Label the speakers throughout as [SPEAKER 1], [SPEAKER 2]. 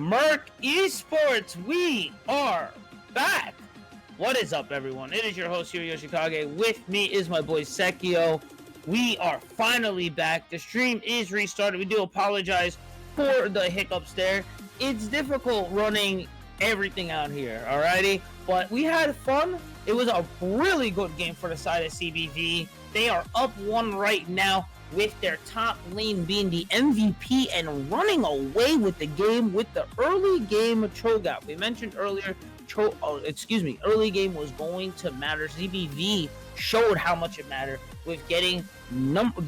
[SPEAKER 1] Merc Esports, we are back. What is up, everyone? It is your host here, Yoshikage. With me is my boy Sekio. We are finally back. The stream is restarted. We do apologize for the hiccups there. It's difficult running everything out here, alrighty? But we had fun. It was a really good game for the side of CBV. They are up 1 right now, with their top lane being the MVP and running away with the game with the early game cho'Gath. We mentioned earlier, early game was going to matter. CBV showed how much it mattered with getting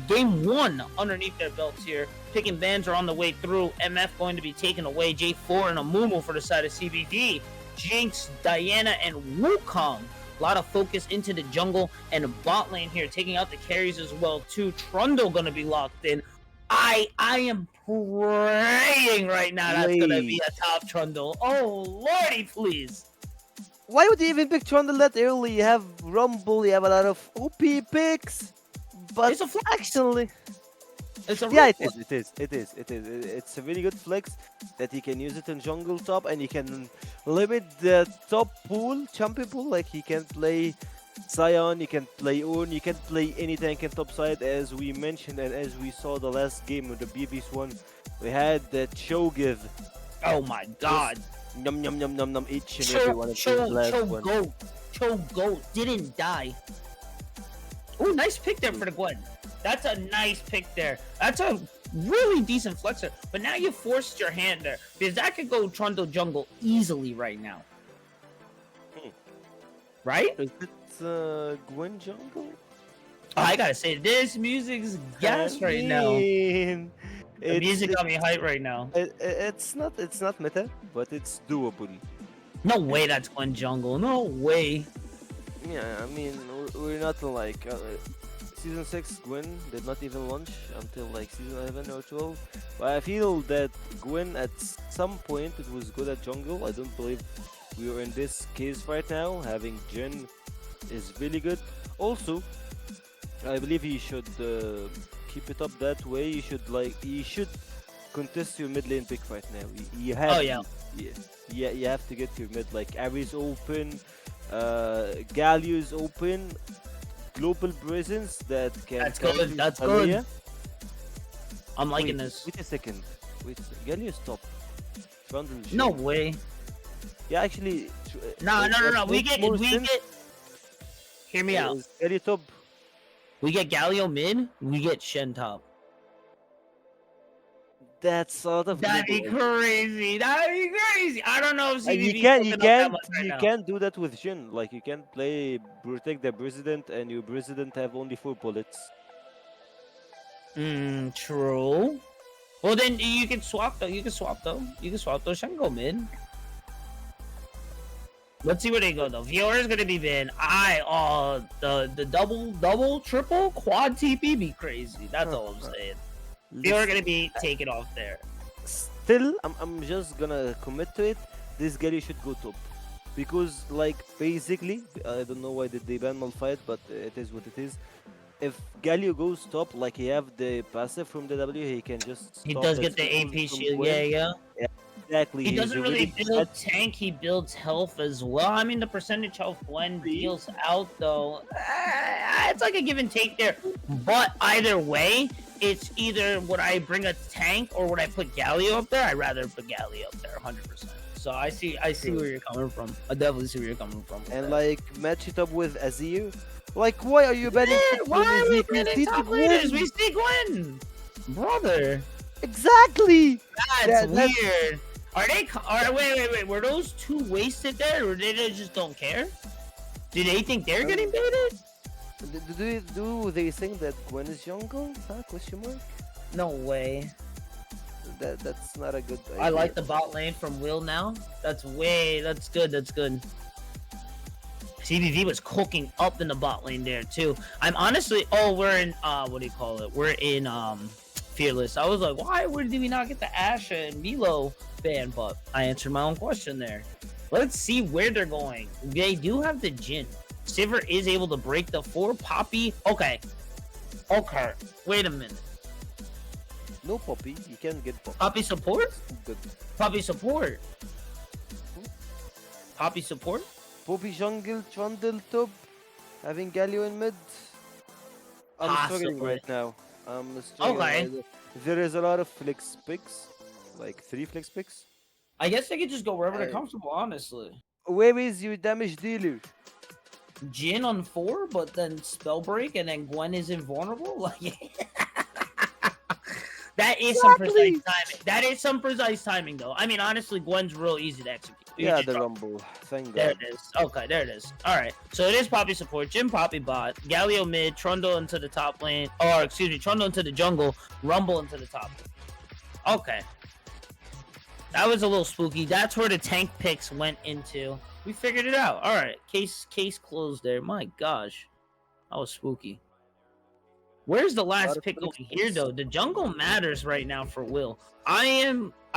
[SPEAKER 1] game 1 underneath their belts here. Picking bans are on the way through. MF going to be taken away. J4 and Amumu for the side of CBV. Jinx, Diana, and Wukong. A lot of focus into the jungle and the bot lane here, taking out the carries as well too. Trundle gonna be locked in. I am praying right now that's gonna be a top Trundle. Oh lordy, please.
[SPEAKER 2] Why would you even pick Trundle that early? You have Rumble, you have a lot of OP picks, but
[SPEAKER 1] It's a flex.
[SPEAKER 2] actually,
[SPEAKER 1] It's a
[SPEAKER 2] yeah,
[SPEAKER 1] real
[SPEAKER 2] it is. It's a really good flex that you can use it in jungle top, and you can limit the top pool, champion pool. Like you can play Sion, you can play Ornn, you can play any tank in top side, as we mentioned and as we saw the last game of the BVS one. We had the cho'Gath.
[SPEAKER 1] Oh my god.
[SPEAKER 2] Num num num num num each and every one of the last one.
[SPEAKER 1] cho'Gath didn't die. Oh, nice pick there for the Gwen. That's a nice pick there. That's a really decent flexer. But now you forced your hand there, because that could go Trundle jungle easily right now. Right?
[SPEAKER 2] Is it Gwen jungle?
[SPEAKER 1] Oh, I gotta say, this music's gas right now. The music got me hyped right now.
[SPEAKER 2] It's not meta, but it's doable.
[SPEAKER 1] No way that's Gwen jungle. No way.
[SPEAKER 2] Yeah, I mean, we're not like season 6 Gwen did not even launch until like season 11 or 12. But I feel that Gwen at some point it was good at jungle. I don't believe we are in this case right now. Having Jhin is really good. Also, I believe he should keep it up that way. You should contest your mid lane pick right now. You have you have to get your mid, like Ari's open, Galio is open, global presence that can.
[SPEAKER 1] That's good. That's good. I'm liking this.
[SPEAKER 2] Wait a second. Galio's top. Trundle.
[SPEAKER 1] No way.
[SPEAKER 2] Yeah, actually.
[SPEAKER 1] No. We get. Hear me out.
[SPEAKER 2] Galio top.
[SPEAKER 1] We get Galio mid. We get Shen top.
[SPEAKER 2] That's sort of.
[SPEAKER 1] That'd be crazy. I don't know if CBV
[SPEAKER 2] you can't do that with Jhin. Like you can't play protect the president and your president have only 4 bullets.
[SPEAKER 1] True. Well then you can swap though. You can swap though. Shen go mid. Let's see where they go though. Viewer's gonna be banned. The double, triple, quad TP be crazy. That's all I'm saying. Viewer gonna be taken off there.
[SPEAKER 2] Still, I'm just gonna commit to it. This Galio should go top. Because like basically, I don't know why did they ban Malphite, but it is what it is. If Galio goes top, like he have the passive from the W, he can just
[SPEAKER 1] He does get the AP shield, yeah.
[SPEAKER 2] Exactly.
[SPEAKER 1] He doesn't really build tank, he builds health as well. I mean, the percentage health Gwen deals out, though. It's like a give and take there. But either way, it's either would I bring a tank or would I put Galio up there? I'd rather put Galio up there, 100%. So I see where you're coming from. I definitely see where you're coming from.
[SPEAKER 2] And like match it up with Azir. Like, why are you betting?
[SPEAKER 1] Why are we betting top leaders? We see Gwen, brother.
[SPEAKER 2] Exactly.
[SPEAKER 1] That's weird. Wait. Were those 2 wasted there, or they just don't care? Do they think they're getting baited?
[SPEAKER 2] Do they think that Gwen is jungle? Huh? Question mark?
[SPEAKER 1] No way.
[SPEAKER 2] That's not a good idea.
[SPEAKER 1] I like the bot lane from Will now. That's good. CBV was cooking up in the bot lane there too. I'm honestly, we're in what do you call it? We're in Fearless. I was like, why did we not get the Asha and Milo ban? But I answered my own question there. Let's see where they're going. They do have the Jhin. Sivir is able to break the 4 Poppy. Okay. Wait a minute.
[SPEAKER 2] No Poppy. You can't get Poppy.
[SPEAKER 1] Poppy support?
[SPEAKER 2] It's not good.
[SPEAKER 1] Poppy support.
[SPEAKER 2] Hmm?
[SPEAKER 1] Poppy support?
[SPEAKER 2] Poppy jungle, Trundle top, having Galio in mid. I'm struggling
[SPEAKER 1] Possibly.
[SPEAKER 2] right now. I'm struggling
[SPEAKER 1] Okay.
[SPEAKER 2] right now. There is a lot of flex picks, like 3 flex picks.
[SPEAKER 1] I guess they could just go wherever they're
[SPEAKER 2] Uh,
[SPEAKER 1] comfortable, honestly.
[SPEAKER 2] where is your damage dealer?
[SPEAKER 1] Jin on 4, but then spell break, and then Gwen is invulnerable? Like, that is some precise
[SPEAKER 2] Exactly.
[SPEAKER 1] timing. That is some precise timing, though. I mean, honestly, Gwen's real easy to execute. You
[SPEAKER 2] Yeah,
[SPEAKER 1] just
[SPEAKER 2] the
[SPEAKER 1] drop-
[SPEAKER 2] Rumble. Thank
[SPEAKER 1] There
[SPEAKER 2] God.
[SPEAKER 1] it is. Okay, there it is. All right. So it is Poppy support, Jim Poppy bot, Galio mid, Trundle into the top lane, or excuse me, Trundle into the jungle, Rumble into the top lane. Okay. That was a little spooky. That's where the tank picks went into. We figured it out. All right. Case closed there. My gosh. That was spooky. Where's the
[SPEAKER 2] A lot
[SPEAKER 1] last
[SPEAKER 2] of
[SPEAKER 1] pick over
[SPEAKER 2] flex
[SPEAKER 1] here
[SPEAKER 2] picks.
[SPEAKER 1] though? The jungle matters right now for Will. I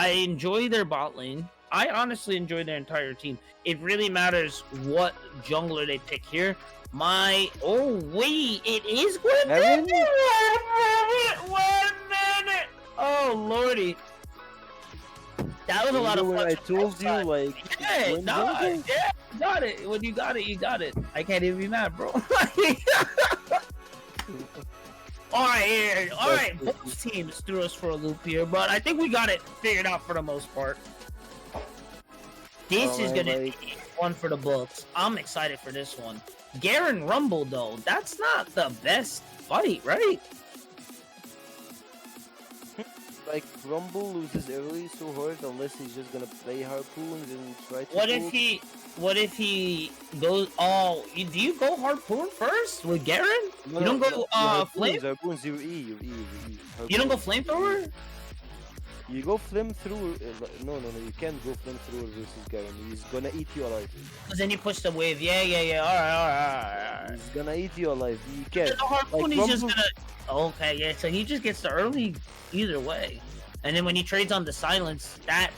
[SPEAKER 1] enjoy their bot lane. I honestly enjoy their entire team. It really matters what jungler they pick here. Oh wait, it is Gwen.
[SPEAKER 2] Garen?
[SPEAKER 1] 1 minute. Oh lordy. That was a lot of
[SPEAKER 2] When
[SPEAKER 1] fun.
[SPEAKER 2] I told you, like,
[SPEAKER 1] Yeah,
[SPEAKER 2] Gwen
[SPEAKER 1] no,
[SPEAKER 2] jungle?
[SPEAKER 1] yeah, you got it. When you got it, you got it. I can't even be mad, bro. All right, yeah, all right. Both teams threw us for a loop here, but I think we got it figured out for the most part. This is
[SPEAKER 2] Alright,
[SPEAKER 1] gonna be one for the books. I'm excited for this one. Garen Rumble though, that's not the best fight, right?
[SPEAKER 2] Like, Rumble loses early so hard unless he's just gonna play harpoons and try to.
[SPEAKER 1] What if he goes? Oh, do you go harpoon first with Garen?
[SPEAKER 2] No,
[SPEAKER 1] You don't
[SPEAKER 2] no,
[SPEAKER 1] go
[SPEAKER 2] no,
[SPEAKER 1] flame.
[SPEAKER 2] Harpoons, you E, you E, you E.
[SPEAKER 1] You don't go
[SPEAKER 2] Harpoons.
[SPEAKER 1] flamethrower.
[SPEAKER 2] You go flamethrower. No, you can't go flamethrower versus Garen. He's gonna eat you alive.
[SPEAKER 1] Cause then you push the wave. Yeah. All right.
[SPEAKER 2] He's gonna eat you alive. You
[SPEAKER 1] The
[SPEAKER 2] can't.
[SPEAKER 1] harpoon,
[SPEAKER 2] Like,
[SPEAKER 1] he's just
[SPEAKER 2] Rumble-
[SPEAKER 1] gonna. Okay, yeah. So he just gets the early either way, and then when he trades on the silence, that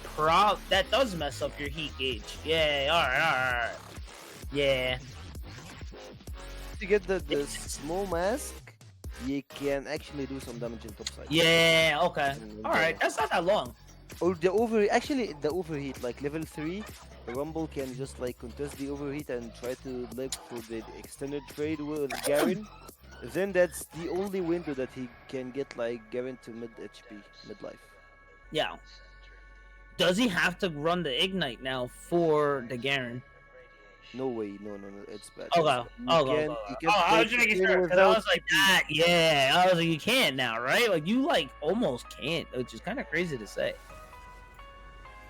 [SPEAKER 1] does mess up your heat gauge. Yeah. All right. Yeah.
[SPEAKER 2] To get the small mask, you can actually do some damage in top side.
[SPEAKER 1] Yeah. Okay.
[SPEAKER 2] And,
[SPEAKER 1] All right. That's not that long.
[SPEAKER 2] Or the overheat, like level 3, the Rumble can just like contest the overheat and try to look for the extended trade with Garen. Then that's the only window that he can get like Garen to mid HP, mid life.
[SPEAKER 1] Yeah. Does he have to run the ignite now for the Garen?
[SPEAKER 2] No way, no, it's bad.
[SPEAKER 1] Okay.
[SPEAKER 2] It's bad. You can
[SPEAKER 1] I was
[SPEAKER 2] play
[SPEAKER 1] just making
[SPEAKER 2] Kayn
[SPEAKER 1] sure. 'Cause I
[SPEAKER 2] without
[SPEAKER 1] was like that. Yeah. I was like, you can't now, right? Like you like almost can't, which is kind of crazy to say.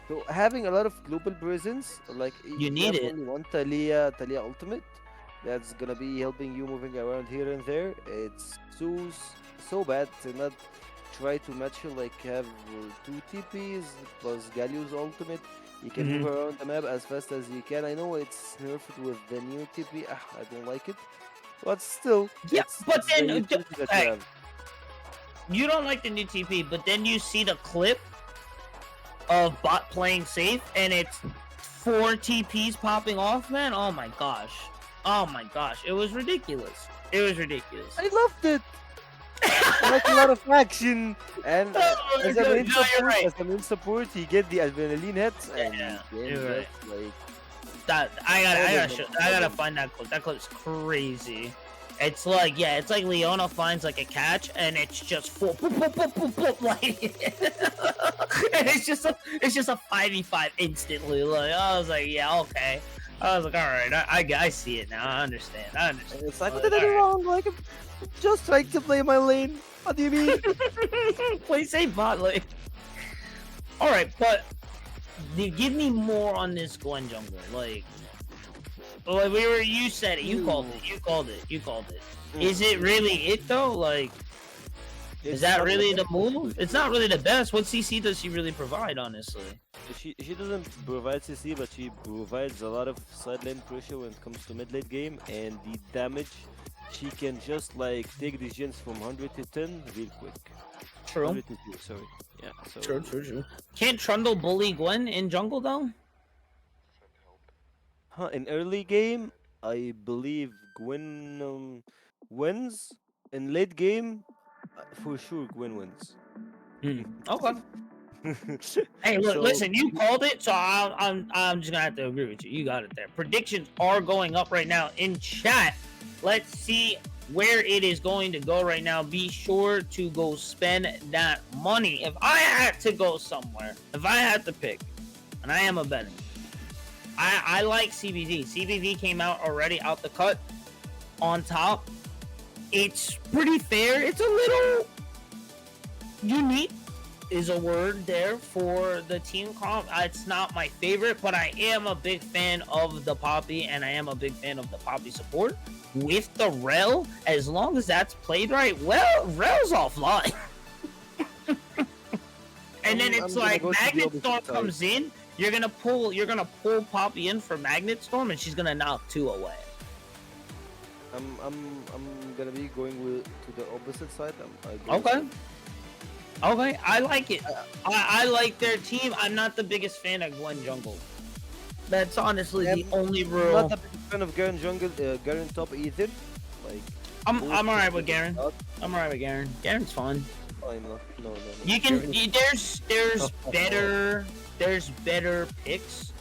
[SPEAKER 2] So having a lot of global presence, like
[SPEAKER 1] You need
[SPEAKER 2] have
[SPEAKER 1] it.
[SPEAKER 2] only one Talia ultimate, that's gonna be helping you moving around here and there. It's so bad to not try to match you, like have 2 TPs plus Galio's ultimate. You can move around the map as fast as you can. I know it's nerfed with the new TP. I don't like it, but still,
[SPEAKER 1] Yeah, but
[SPEAKER 2] it's the
[SPEAKER 1] then,
[SPEAKER 2] utility that
[SPEAKER 1] hey,
[SPEAKER 2] you have.
[SPEAKER 1] You don't like the new TP, but then you see the clip of bot playing safe, and it's 4 TPs popping off, man. Oh my gosh. It was ridiculous.
[SPEAKER 2] I loved it. I like a lot of action, and
[SPEAKER 1] Oh,
[SPEAKER 2] as a
[SPEAKER 1] no,
[SPEAKER 2] main
[SPEAKER 1] you're
[SPEAKER 2] support,
[SPEAKER 1] right.
[SPEAKER 2] you get the adrenaline hits, and
[SPEAKER 1] Yeah,
[SPEAKER 2] you can
[SPEAKER 1] you're right.
[SPEAKER 2] just, like,
[SPEAKER 1] That I
[SPEAKER 2] Oh,
[SPEAKER 1] gotta find that clip. That clip's crazy. It's like Leona finds like a catch, and it's just full, boop, boop, boop, boop, boop, like, and it's just a 5v5 instantly. Like I was like, yeah, okay. I was like, all right, I see it now. I understand.
[SPEAKER 2] and it's like, what did I do wrong? Like, I'm just trying to play my lane. What do you mean?
[SPEAKER 1] Play safe bot lane. All right, but give me more on this Gwen jungler. Like you said it. You called it. Is it really it though? Like, is
[SPEAKER 2] It's
[SPEAKER 1] that
[SPEAKER 2] not
[SPEAKER 1] really
[SPEAKER 2] the
[SPEAKER 1] the move? It's not really the best. What CC does she really provide, honestly?
[SPEAKER 2] She doesn't provide CC, but she provides a lot of side lane pressure when it comes to mid late game, and the damage she can just like take these gens from 100 to 10 real quick.
[SPEAKER 1] True.
[SPEAKER 2] 100 to 2, sorry. Yeah. So
[SPEAKER 1] True. Can't Trundle bully Gwen in jungle though?
[SPEAKER 2] in early game, I believe Gwen wins. In late game, for sure Gwen wins.
[SPEAKER 1] Okay. Hey, look,
[SPEAKER 2] So
[SPEAKER 1] listen, you called it, so I'm just gonna have to agree with you. You got it there. Predictions are going up right now in chat. Let's see where it is going to go right now. Be sure to go spend that money. If I had to go somewhere, if I had to pick, and I am a betting, I like CBV. CBV came out already out the cut on top. It's pretty fair. It's a little unique is a word there for the team comp. It's not my favorite, but I am a big fan of the Poppy, and I am a big fan of the Poppy support. With the Rel, as long as that's played right, well, Rel's offline. And then it's like Magnet Storm comes in, you're gonna pull Poppy in for Magnet Storm, and she's gonna knock 2 away.
[SPEAKER 2] I'm gonna be going to the opposite side.
[SPEAKER 1] Okay. Okay, I like it. I like their team. I'm not the biggest fan of Gwen Jungle. That's honestly the only rule.
[SPEAKER 2] I'm not a big fan of Garen Jungle, Garen top either. Like
[SPEAKER 1] I'm alright with Garen. I'm alright with Garen. Garen's fun.
[SPEAKER 2] No.
[SPEAKER 1] You can there's better picks,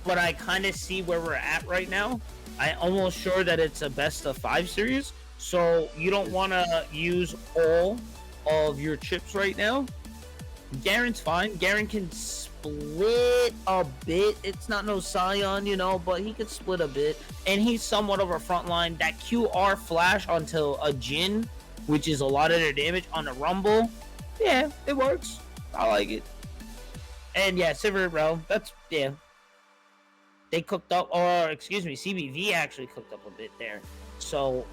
[SPEAKER 1] but I kind of see where we're at right now. I almost sure that it's a best of 5 series, so you don't want to use all of your chips right now. Garen's fine. Garen can split a bit. It's not no Scion, but he could split a bit. And he's somewhat of a front line. That QR flash onto a Jin, which is a lot of their damage on a Rumble. Yeah, it works. I like it. And yeah, Silver Realm, yeah. They cooked up, or excuse me, CBV actually cooked up a bit there. So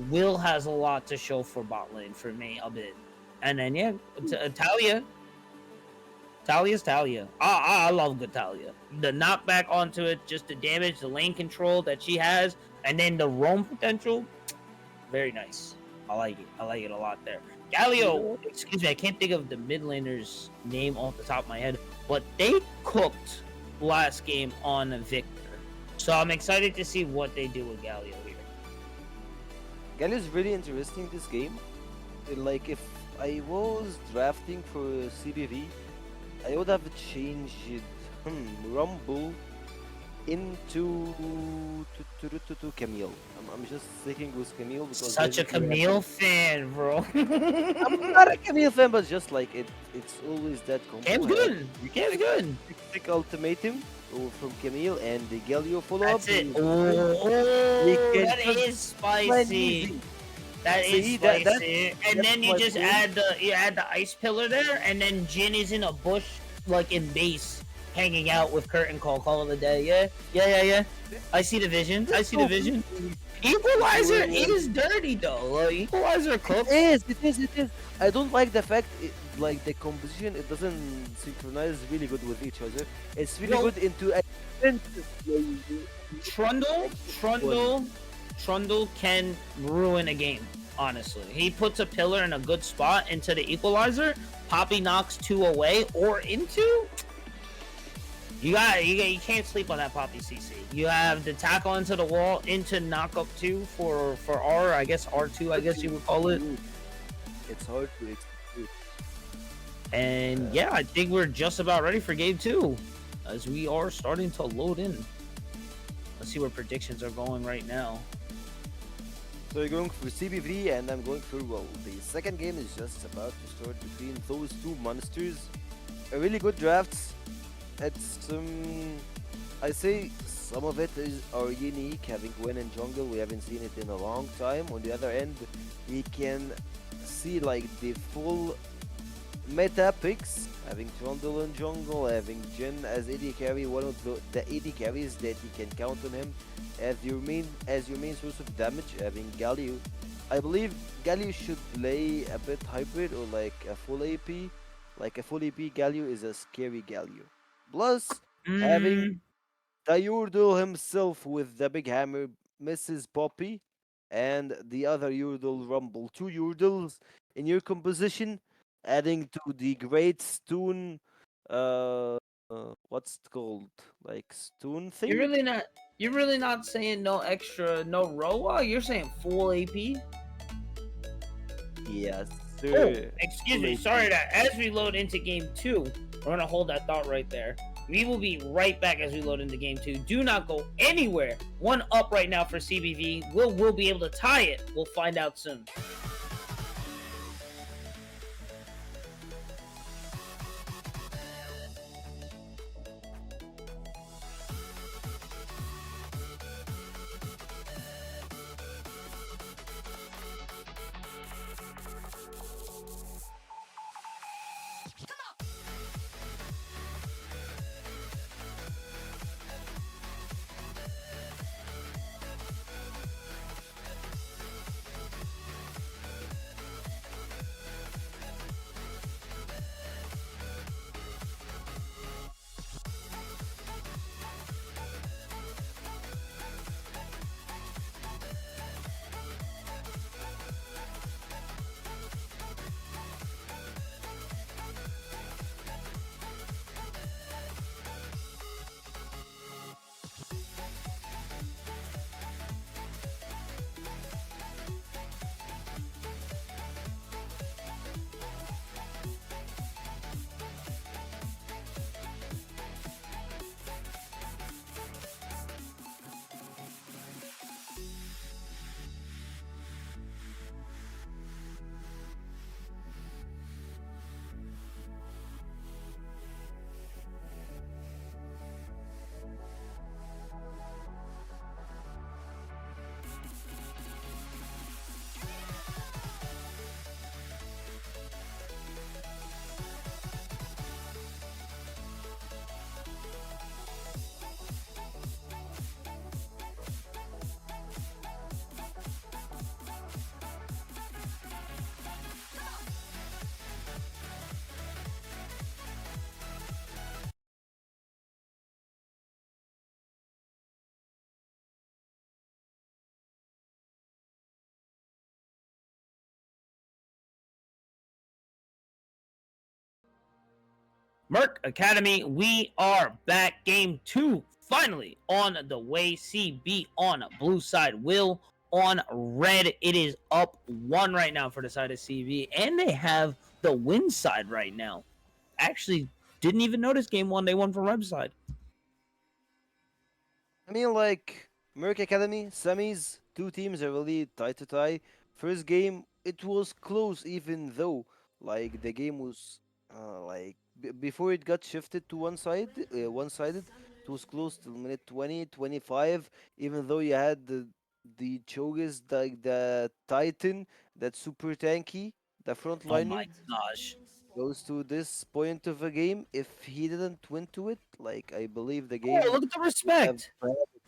[SPEAKER 1] Will has a lot to show for bot lane for me a bit. And then yeah, Talia. Talia's Talia. I love good Talia. The knockback onto it, just the damage, the lane control that she has, and then the roam potential. Very nice. I like it. I like it a lot there. Galio, excuse me, I can't think of the mid laner's name off the top of my head, but they cooked last game on Victor. So I'm excited to see what they do with Galio here.
[SPEAKER 2] Galio's really interesting this game. Like if I was drafting for CBV, I would have changed Rumble into to Camille. I'm just sticking with Camille because
[SPEAKER 1] such a Camille fan, bro.
[SPEAKER 2] I'm not a Camille fan, but just like it's always that combo.
[SPEAKER 1] Game's good. Game's good.
[SPEAKER 2] Quick ultimatum from Camille and the Galio follow up.
[SPEAKER 1] That's it. That is spicy. That is spicy. And then you just add the ice pillar there, and then Jin is in a bush like in base, hanging out with Curtain Call it a day. Yeah. I see the vision. Equalizer is dirty though. Equalizer cooks.
[SPEAKER 2] It is. I don't like the fact like the composition. It doesn't synchronize really good with each other. It's really good into a
[SPEAKER 1] Trundle can ruin a game. Honestly, he puts a pillar in a good spot into the equalizer. Poppy knocks 2 away or into. You can't sleep on that Poppy CC. You have the tackle into the wall, into knock up 2 for R, I guess R2, I guess you would call it.
[SPEAKER 2] It's hard to execute.
[SPEAKER 1] And yeah, I think we're just about ready for game 2, as we are starting to load in. Let's see where predictions are going right now.
[SPEAKER 2] So you're going for CBV and I'm going for, well, the second game is just about to start between those two monsters. A really good drafts. It's I say some of it are unique, having Gwen and jungle. We haven't seen it in a long time. On the other end, we can see like the full meta picks, having Trundle and jungle, having Jin as AD carry, one of the AD carries that you can count on him as your main source of damage, having Galio. I believe Galio should play a bit hybrid or like a full AP. Like a full AP Galio is a scary Galio. Plus, having the Yordle himself with the big hammer, Mrs. Poppy, and the other Yordle Rumble. 2 Yordles in your composition, adding to the great Stone, what's it called? Like Stone thing?
[SPEAKER 1] You're really not saying no extra, no Roa? You're saying full AP?
[SPEAKER 2] Yes.
[SPEAKER 1] Oh,
[SPEAKER 2] Sir.
[SPEAKER 1] excuse me. Sorry that as we load into game 2, we're going to hold that thought right there. We will be right back as we load into game 2. Do not go anywhere. 1 up right now for CBV. We'll be able to tie it. We'll find out soon. Merc Academy, we are back. Game 2, finally on the way. CB on blue side, Will on red. It is up 1 right now for the side of CB, and they have the win side right now. Actually, didn't even notice game 1. They won for red side.
[SPEAKER 2] I mean, like, Merc Academy, semis, 2 teams are really tie to tie. First game, it was close, even though, like, the game was, before it got shifted to one-sided, it was close till minute 20, 25, even though you had the Chogas, the Titan, that super tanky, the
[SPEAKER 1] Oh my
[SPEAKER 2] frontliner,
[SPEAKER 1] gosh.
[SPEAKER 2] goes to this point of a game. If he didn't win to it, like, I believe the
[SPEAKER 1] Oh,
[SPEAKER 2] game
[SPEAKER 1] look at the
[SPEAKER 2] have
[SPEAKER 1] respect.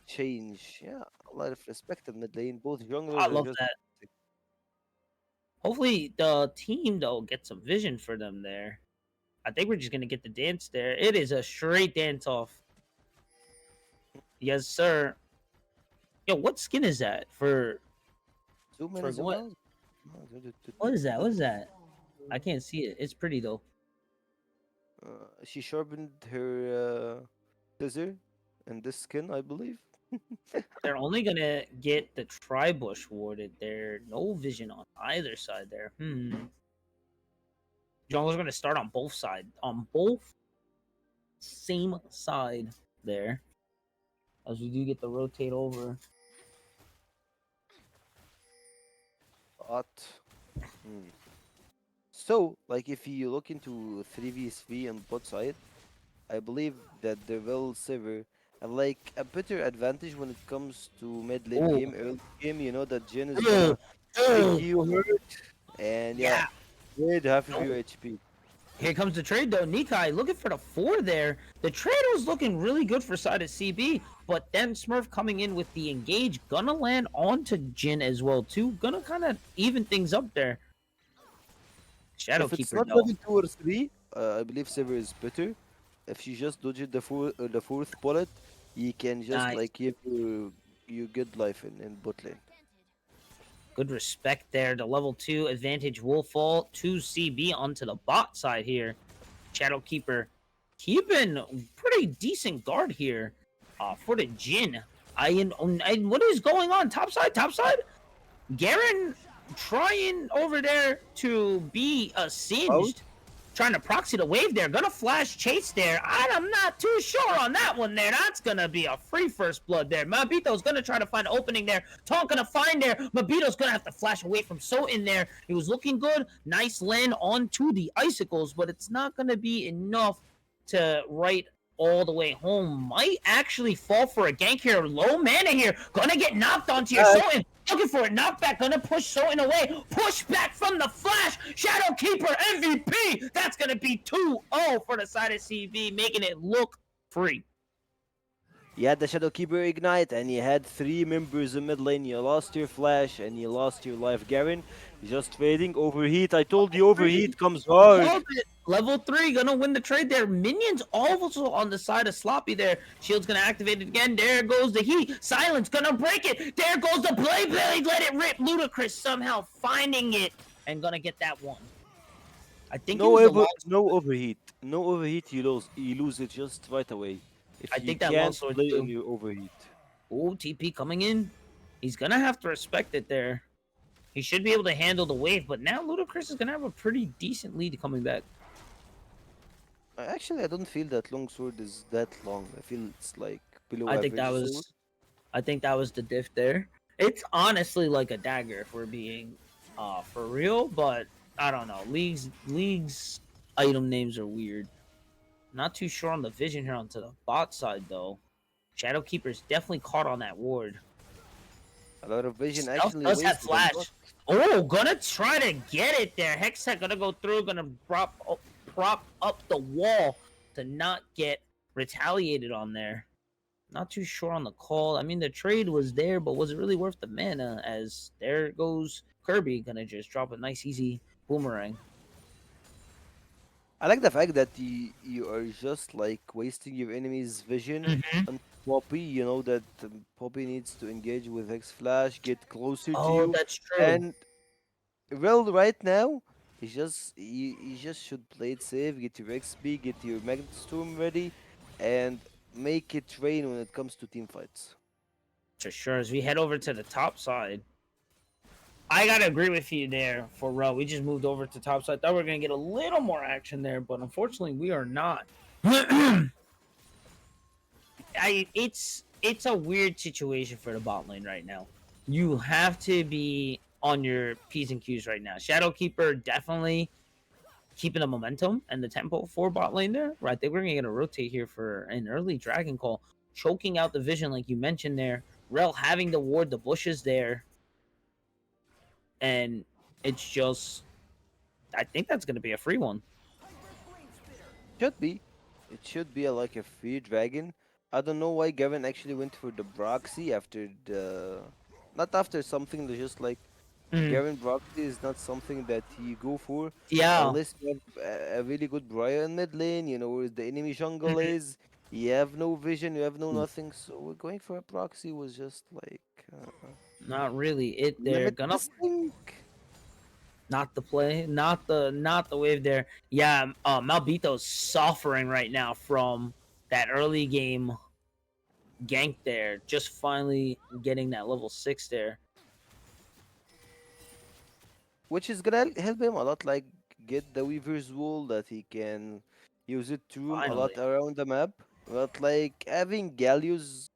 [SPEAKER 2] change. Yeah, a lot of respect in mid lane. Both
[SPEAKER 1] I
[SPEAKER 2] junglers are
[SPEAKER 1] love
[SPEAKER 2] just
[SPEAKER 1] that. Hopefully, the team, though, gets some vision for them there. I think we're just going to get the dance there. It is a straight dance off. Yes, sir. Yo, what skin is that
[SPEAKER 2] zoom in,
[SPEAKER 1] for
[SPEAKER 2] zoom
[SPEAKER 1] what?
[SPEAKER 2] out.
[SPEAKER 1] What is that? What is that? I can't see it. It's pretty though.
[SPEAKER 2] She sharpened her scissor in this skin, I believe.
[SPEAKER 1] They're only gonna get the tri-bush warded there. No vision on either side there. Jungle's gonna start on both sides. On both same side there. As we do get the rotate over.
[SPEAKER 2] But so, like, if you look into 3v3 on both side, I believe that they will Silver have like a better advantage when it comes to mid lane
[SPEAKER 1] Oh,
[SPEAKER 2] game, early game. You know that Jin is
[SPEAKER 1] oh,
[SPEAKER 2] gonna make you hurt, and yeah,
[SPEAKER 1] yeah.
[SPEAKER 2] with half of
[SPEAKER 1] Oh,
[SPEAKER 2] your HP.
[SPEAKER 1] here comes the trade though. Nikai looking for the 4 there. The trade was looking really good for side of CB, but then Smurf coming in with the engage, gonna land onto Jin as well too. Gonna kind of even things up there.
[SPEAKER 2] If it's
[SPEAKER 1] Shadowkeeper
[SPEAKER 2] not
[SPEAKER 1] though.
[SPEAKER 2] level 2 or 3, I believe Silver is better. If she just dodged the fourth bullet, he can just
[SPEAKER 1] Nice.
[SPEAKER 2] like give you good life in bot lane.
[SPEAKER 1] Good respect there. The level 2 advantage will fall to CB onto the bot side here. Shadowkeeper keeping pretty decent guard here for the Jin. What is going on? Top side? Garen trying over there to be
[SPEAKER 2] Out.
[SPEAKER 1] singed, trying to proxy the wave there. Gonna flash chase there. I'm not too sure on that one there. That's gonna be a free first blood there. Mabito's gonna try to find an opening there. Tonk gonna find there. Mabito's gonna have to flash away from So in there. It was looking good. Nice land onto the icicles, but it's not gonna be enough to right all the way home. Might actually fall for a gank here. Low mana here. Gonna get knocked onto your Soin. Looking for a knockback. Gonna push Soin away. Push back from the flash. Shadow Keeper MVP. That's gonna be 2-0 for the side of CV, making it look free.
[SPEAKER 2] You had the Shadow Keeper ignite, and you had 3 members in mid lane. You lost your flash, and you lost your life, Garen. You're just trading overheat. I told you overheat comes hard.
[SPEAKER 1] Love it. Level 3, gonna win the trade there. Minions also on the side of Sloppy there. Shield's gonna activate it again. There goes the heat. Silence gonna break it. There goes the Blade. Let it rip. Ludicrous somehow finding it and gonna get that one. I think
[SPEAKER 2] No,
[SPEAKER 1] it was the long,
[SPEAKER 2] no overheat. No overheat, you lose. You lose it just right away. If
[SPEAKER 1] I
[SPEAKER 2] you
[SPEAKER 1] think that
[SPEAKER 2] can't
[SPEAKER 1] longsword
[SPEAKER 2] play on
[SPEAKER 1] too.
[SPEAKER 2] your overheat.
[SPEAKER 1] Oh, TP coming in. He's gonna have to respect it there. He should be able to handle the wave, but now Ludicrous is gonna have a pretty decent lead coming back.
[SPEAKER 2] Actually, I don't feel that longsword is that long. I feel it's like below
[SPEAKER 1] I think
[SPEAKER 2] average
[SPEAKER 1] that
[SPEAKER 2] sword.
[SPEAKER 1] was I think that was the diff there. It's honestly like a dagger if we're being for real, but I don't know. League's item names are weird. Not too sure on the vision here onto the bot side though. Shadow Keeper's definitely caught on that ward.
[SPEAKER 2] A lot of vision
[SPEAKER 1] Stealth
[SPEAKER 2] actually
[SPEAKER 1] does have
[SPEAKER 2] wasted on
[SPEAKER 1] flash.
[SPEAKER 2] bot.
[SPEAKER 1] Oh, gonna try to get it there. Hextech gonna go through, gonna prop up the wall to not get retaliated on there. Not too sure on the call. I mean, the trade was there, but was it really worth the mana? As there goes Kirby, gonna just drop a nice, easy boomerang.
[SPEAKER 2] I like the fact that you are just like wasting your enemy's vision
[SPEAKER 1] Mm-hmm.
[SPEAKER 2] on Poppy. You know that Poppy needs to engage with X Flash, get closer to
[SPEAKER 1] Oh,
[SPEAKER 2] you,
[SPEAKER 1] that's true.
[SPEAKER 2] and well, right now, you just should play it safe, get your XP, get your Magnet Storm ready, and make it rain when it comes to team fights.
[SPEAKER 1] For sure. As we head over to the top side, I gotta agree with you there for Row. We just moved over to top side. Thought we were gonna get a little more action there, but unfortunately, we are not. It's a weird situation for the bot lane right now. You have to be on your P's and Q's right now. Shadow Keeper definitely keeping the momentum and the tempo for bot lane there. Right, I think we're gonna rotate here for an early Dragon Call, choking out the vision like you mentioned there. Rel having to ward the bushes there, and it's just, I think that's gonna be a free one.
[SPEAKER 2] Should be. It should be like a free dragon. I don't know why Gavin actually went for the proxy after the. Not after something, just like
[SPEAKER 1] Mhm.
[SPEAKER 2] Gavin proxy is not something that you go for
[SPEAKER 1] Yeah.
[SPEAKER 2] unless you have a really good Briar in mid lane, you know, where the enemy jungle
[SPEAKER 1] Mhm.
[SPEAKER 2] is. You have no vision, you have no nothing, so going for a proxy was just like
[SPEAKER 1] Not really. They're gonna
[SPEAKER 2] limiting.
[SPEAKER 1] not the play, not the wave there. Yeah, Malbito's suffering right now from that early game gank there. Just finally getting that level 6 there.
[SPEAKER 2] Which is gonna help him a lot, like get the Weaver's Wool that he can use it to roam a lot
[SPEAKER 1] Finally.
[SPEAKER 2] around the map. But like having Galio's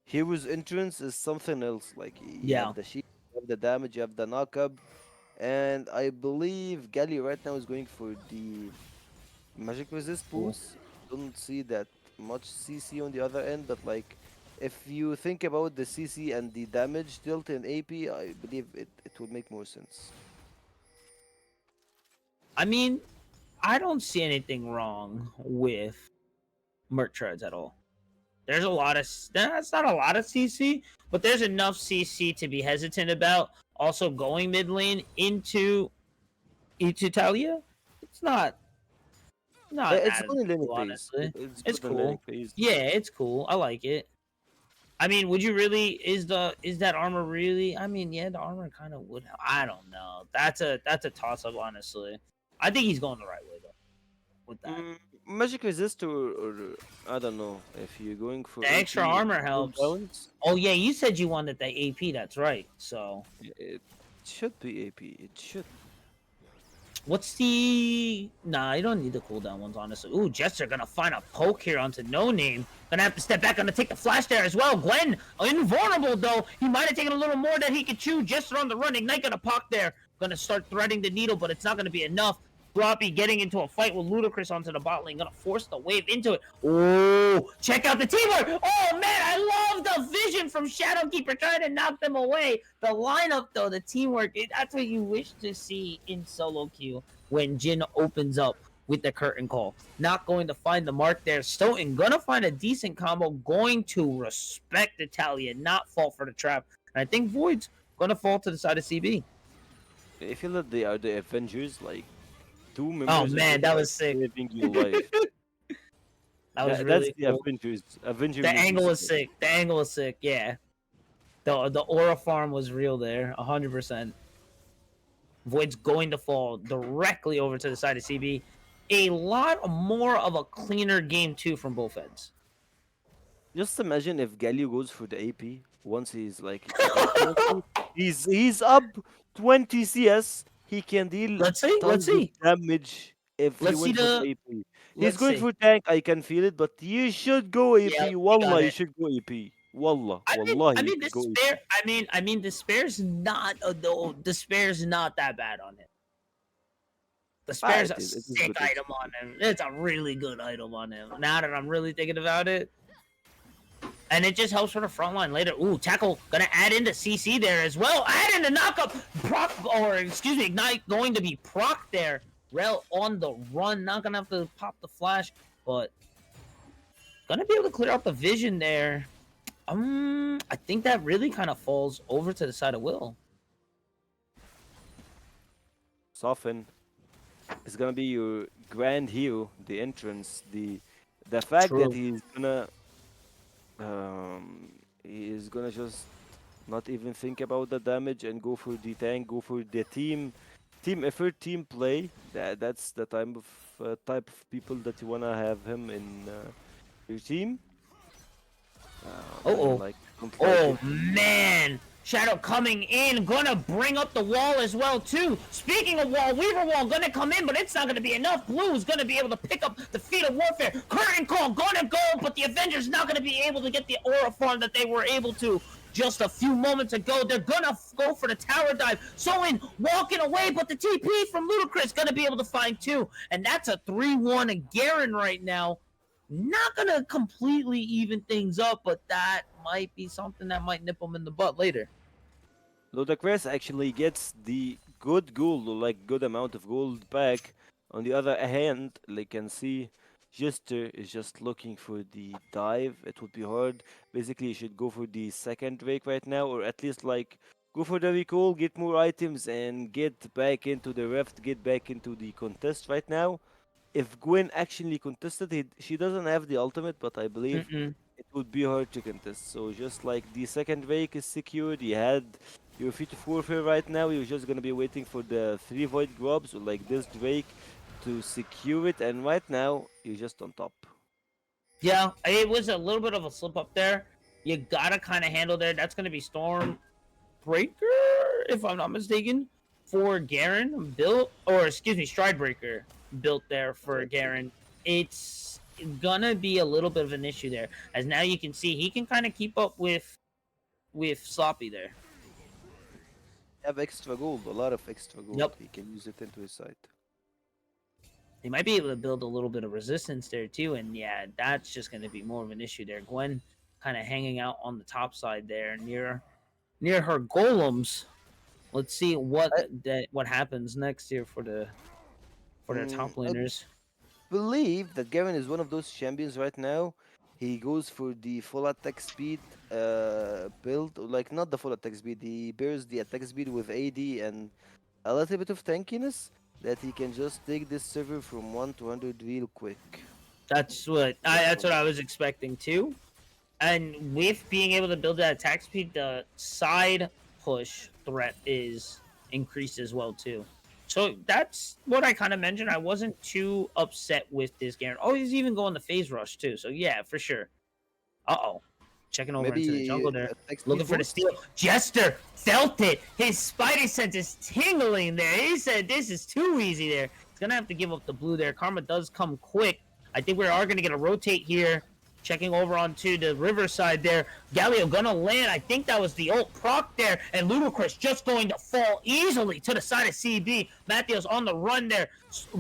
[SPEAKER 2] hero's entrance is something else. Like you
[SPEAKER 1] Yeah.
[SPEAKER 2] have the shield, you have the damage, you have the knockup, and I believe Galio right now is going for the magic resist
[SPEAKER 1] Cool.
[SPEAKER 2] boost. Don't see that much CC on the other end, but like if you think about the CC and the damage dealt in AP, I believe it would make more sense.
[SPEAKER 1] I mean, I don't see anything wrong with Merc Treads at all. There's a lot of that's not a lot of CC, but there's enough CC to be hesitant about. Also going mid lane into Talia, it's not
[SPEAKER 2] It's
[SPEAKER 1] as
[SPEAKER 2] good in laning
[SPEAKER 1] cool,
[SPEAKER 2] phase.
[SPEAKER 1] honestly.
[SPEAKER 2] It's
[SPEAKER 1] It's
[SPEAKER 2] good in laning
[SPEAKER 1] cool.
[SPEAKER 2] phase.
[SPEAKER 1] Yeah, it's cool. I like it. I mean, would you really? Is that armor really? I mean, yeah, the armor kind of would. I don't know. That's a toss up, honestly. I think he's going the right way though with that.
[SPEAKER 2] Magic resist or I don't know if you're going for
[SPEAKER 1] The extra
[SPEAKER 2] AP
[SPEAKER 1] armor
[SPEAKER 2] full
[SPEAKER 1] helps.
[SPEAKER 2] balance.
[SPEAKER 1] Oh yeah, you said you wanted the AP. That's right. So
[SPEAKER 2] It, should be AP. It should.
[SPEAKER 1] What's the... Nah, I don't need the cooldown ones, honestly. Ooh, Jester gonna find a poke here onto No Name. Gonna have to step back, gonna take the flash there as well. Gwen, invulnerable though. He might have taken a little more than he could chew. Jester on the run. Ignite gonna poke there. Gonna start threading the needle, but it's not gonna be enough. Floppy getting into a fight with Ludacris onto the bot lane. Gonna force the wave into it. Oh, check out the teamwork. Oh, man, I love the vision from Shadowkeeper trying to knock them away. The lineup, though, the teamwork, that's what you wish to see in solo queue when Jin opens up with the curtain call. Not going to find the mark there. Stoughton gonna find a decent combo. Going to respect Italia, not fall for the trap. And I think Void's gonna fall to the side of CB.
[SPEAKER 2] I feel that they are the Avengers, like two members.
[SPEAKER 1] Oh,
[SPEAKER 2] of
[SPEAKER 1] man,
[SPEAKER 2] it
[SPEAKER 1] that
[SPEAKER 2] are
[SPEAKER 1] was sick.
[SPEAKER 2] saving your life.
[SPEAKER 1] That was
[SPEAKER 2] That's
[SPEAKER 1] really
[SPEAKER 2] the
[SPEAKER 1] cool.
[SPEAKER 2] Avengers. Avenger
[SPEAKER 1] The
[SPEAKER 2] movie
[SPEAKER 1] angle was
[SPEAKER 2] style.
[SPEAKER 1] sick. The angle was sick. Yeah. The aura farm was real there, 100%. Void's going to fall directly over to the side of CB. A lot more of a cleaner game too from both ends.
[SPEAKER 2] Just imagine if Galio goes for the AP once he's like he's up 20 CS. He can deal
[SPEAKER 1] Let's see. Let's
[SPEAKER 2] tons of
[SPEAKER 1] see.
[SPEAKER 2] damage if he
[SPEAKER 1] Let's see
[SPEAKER 2] went for
[SPEAKER 1] the.
[SPEAKER 2] the AP. He's
[SPEAKER 1] Let's
[SPEAKER 2] going
[SPEAKER 1] see.
[SPEAKER 2] for tank. I can feel it, but you should go
[SPEAKER 1] Yeah,
[SPEAKER 2] AP.
[SPEAKER 1] we got
[SPEAKER 2] Wallah, you
[SPEAKER 1] it.
[SPEAKER 2] should go AP. Wallah,
[SPEAKER 1] I mean,
[SPEAKER 2] wallah,
[SPEAKER 1] I
[SPEAKER 2] you
[SPEAKER 1] mean,
[SPEAKER 2] should
[SPEAKER 1] the
[SPEAKER 2] go
[SPEAKER 1] spare.
[SPEAKER 2] AP.
[SPEAKER 1] I mean, the spare's not. No, the spare's not that bad on it. The
[SPEAKER 2] Ah,
[SPEAKER 1] spare's a
[SPEAKER 2] it is
[SPEAKER 1] sick
[SPEAKER 2] good.
[SPEAKER 1] item on him. It's a really good item on him. Now that I'm really thinking about it. And it just helps for the front line later. Ooh, tackle gonna add into CC there as well. Add in the knockup. Proc, or excuse me, Ignite going to be proc there. Rel on the run. Not gonna have to pop the flash, but gonna be able to clear out the vision there. I think that really kind of falls over to the side of Will.
[SPEAKER 2] Soften is gonna be your grand hero. The entrance, the fact that
[SPEAKER 1] True.
[SPEAKER 2] he is gonna just not even think about the damage and go for the tank, go for the team effort, team play. That's the type of people that you wanna have him in your team. Man,
[SPEAKER 1] Oh,
[SPEAKER 2] like don't like
[SPEAKER 1] oh
[SPEAKER 2] it.
[SPEAKER 1] man. Shadow coming in, gonna bring up the wall as well too. Speaking of wall, Weaver wall gonna come in, but it's not gonna be enough. Blue's gonna be able to pick up the feat of warfare. Curtain call gonna go, but the Avengers not gonna be able to get the aura farm that they were able to just a few moments ago. They're gonna go for the tower dive. Soin walking away, but the TP from Ludacris gonna be able to find two, and that's a 3-1 Garen right now. Not gonna completely even things up, but that might be something that might nip them in the butt later.
[SPEAKER 2] Ludacris actually gets the good gold, or like good amount of gold back. On the other hand, like can see, Jester is just looking for the dive. It would be hard. Basically, you should go for the second Drake right now, or at least like go for the recall, get more items, and get back into the Rift, get back into the contest right now. If Gwen actually contested, she doesn't have the ultimate, but I believe
[SPEAKER 1] Mm-mm.
[SPEAKER 2] it would be hard to contest. So just like the second Drake is secured, you had your feat of warfare right now. You're just gonna be waiting for the 3 void grubs or like this Drake to secure it, and right now you're just on top.
[SPEAKER 1] Yeah, it was a little bit of a slip up there. You gotta kind of handle there. That's gonna be Storm Breaker, if I'm not mistaken, for Garen built, or excuse me, Stride Breaker built there for
[SPEAKER 2] Exactly.
[SPEAKER 1] Garen. It's gonna be a little bit of an issue there, as now you can see he can kind of keep up with Sloppy there.
[SPEAKER 2] Have extra gold, a lot of extra gold.
[SPEAKER 1] Yep.
[SPEAKER 2] He can use it into his side.
[SPEAKER 1] They might be able to build a little bit of resistance there too, and yeah, that's just going to be more of an issue there. Gwen kind of hanging out on the top side there near her golems. Let's see what happens next here for their top
[SPEAKER 2] I
[SPEAKER 1] laners.
[SPEAKER 2] believe that Garen is one of those champions right now. He goes for the full attack speed build, or like not the full attack speed. He pairs the attack speed with AD and a little bit of tankiness that he can just take this server from 1 to 100 real quick.
[SPEAKER 1] That's what I was expecting too. And with being able to build that attack speed, the side push threat is increased as well too. So that's what I kind of mentioned. I wasn't too upset with this Garen. Oh, he's even going the phase rush too. So yeah, for sure. Uh-oh. Checking over into the
[SPEAKER 2] Maybe
[SPEAKER 1] jungle there.
[SPEAKER 2] text
[SPEAKER 1] Looking for the steal. Jester felt it. His spidey sense is tingling there. He said this is too easy there. He's going to have to give up the blue there. Karma does come quick. I think we are going to get a rotate here. Checking over onto the riverside there. Galio gonna land. I think that was the ult proc there. And Lycoris just going to fall easily to the side of CB. Matthews on the run there.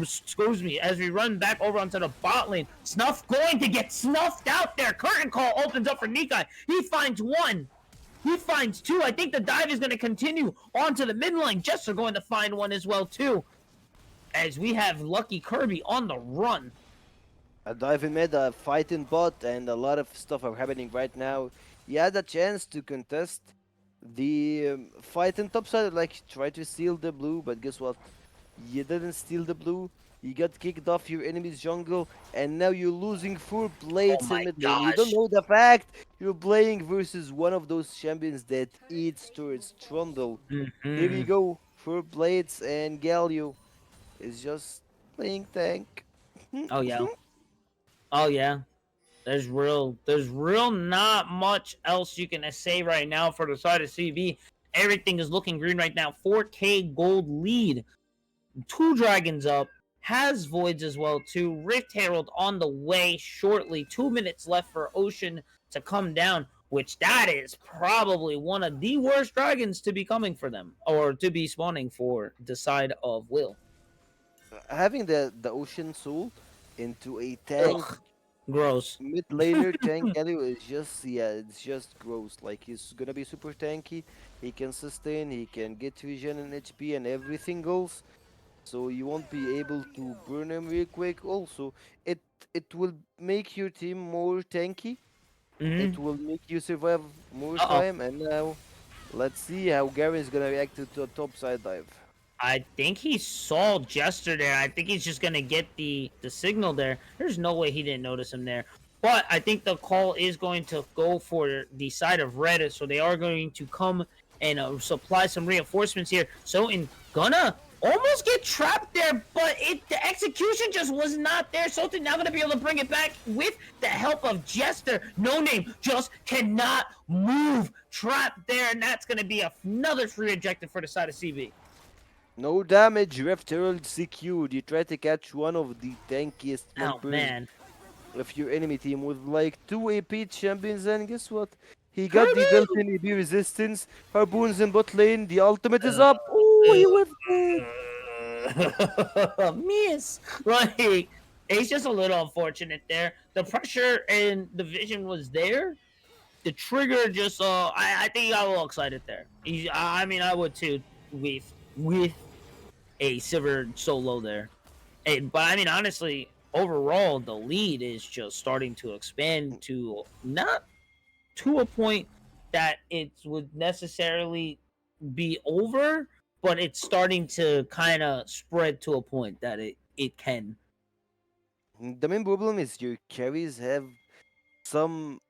[SPEAKER 1] Excuse me. As we run back over onto the bot lane. Snuff going to get snuffed out there. Curtain call opens up for Nikai. He finds one. He finds two. I think the dive is going to continue onto the mid lane. Jester going to find one as well too. As we have Lucky Kirby on the run.
[SPEAKER 2] A dive in mid, a fight in bot, and a lot of stuff are happening right now. He had a chance to contest the fight in top side, like try to steal the blue, but guess what? You didn't steal the blue. You got kicked off your enemy's jungle, and now you're losing 4 blades in mid lane. You don't know the fact you're playing versus one of those champions that eats towards Trundle. Here you go, 4 blades, and Galio is just playing tank.
[SPEAKER 1] Oh yeah. Oh yeah. There's real not much else you can say right now for the side of CB. Everything is looking green right now. 4K gold lead. 2 dragons up. Has voids as well too. Rift Herald on the way shortly. 2 minutes left for Ocean to come down, which that is probably one of the worst dragons to be coming for them, or to be spawning for the side of Will.
[SPEAKER 2] Having the Ocean Soul into a tank,
[SPEAKER 1] Ugh, gross.
[SPEAKER 2] mid laner tank Galio is just, it's just gross. Like, he's gonna be super tanky, he can sustain, he can get regen and HP and everything else, so you won't be able to burn him real quick. Also, it will make your team more tanky, it will make you survive more time, and now let's see how Garen is gonna react to the top side dive.
[SPEAKER 1] I think he saw Jester there. I think he's just gonna get the signal there. There's no way he didn't notice him there. But I think the call is going to go for the side of red, so they are going to come and supply some reinforcements here. So in gonna almost get trapped there, but the execution just was not there. So now gonna be able to bring it back with the help of Jester. No name just cannot move. Trapped there, and that's gonna be another free objective for the side of CB.
[SPEAKER 2] No damage, Rift Herald secured. You try to catch one of the tankiest members of your enemy team with like 2 AP champions, and guess what? He got the built-in AP resistance. Harpoons in bot lane. The ultimate is up. Oh, he whiffed it.
[SPEAKER 1] Miss. Like, it's just a little unfortunate there. The pressure and the vision was there. The trigger just, I think he got a little excited there. I mean, I would too with a silver solo there. But I mean, honestly, overall, the lead is just starting to expand to not to a point that it would necessarily be over, but it's starting to kind of spread to a point that it can.
[SPEAKER 2] The main problem is your carries have some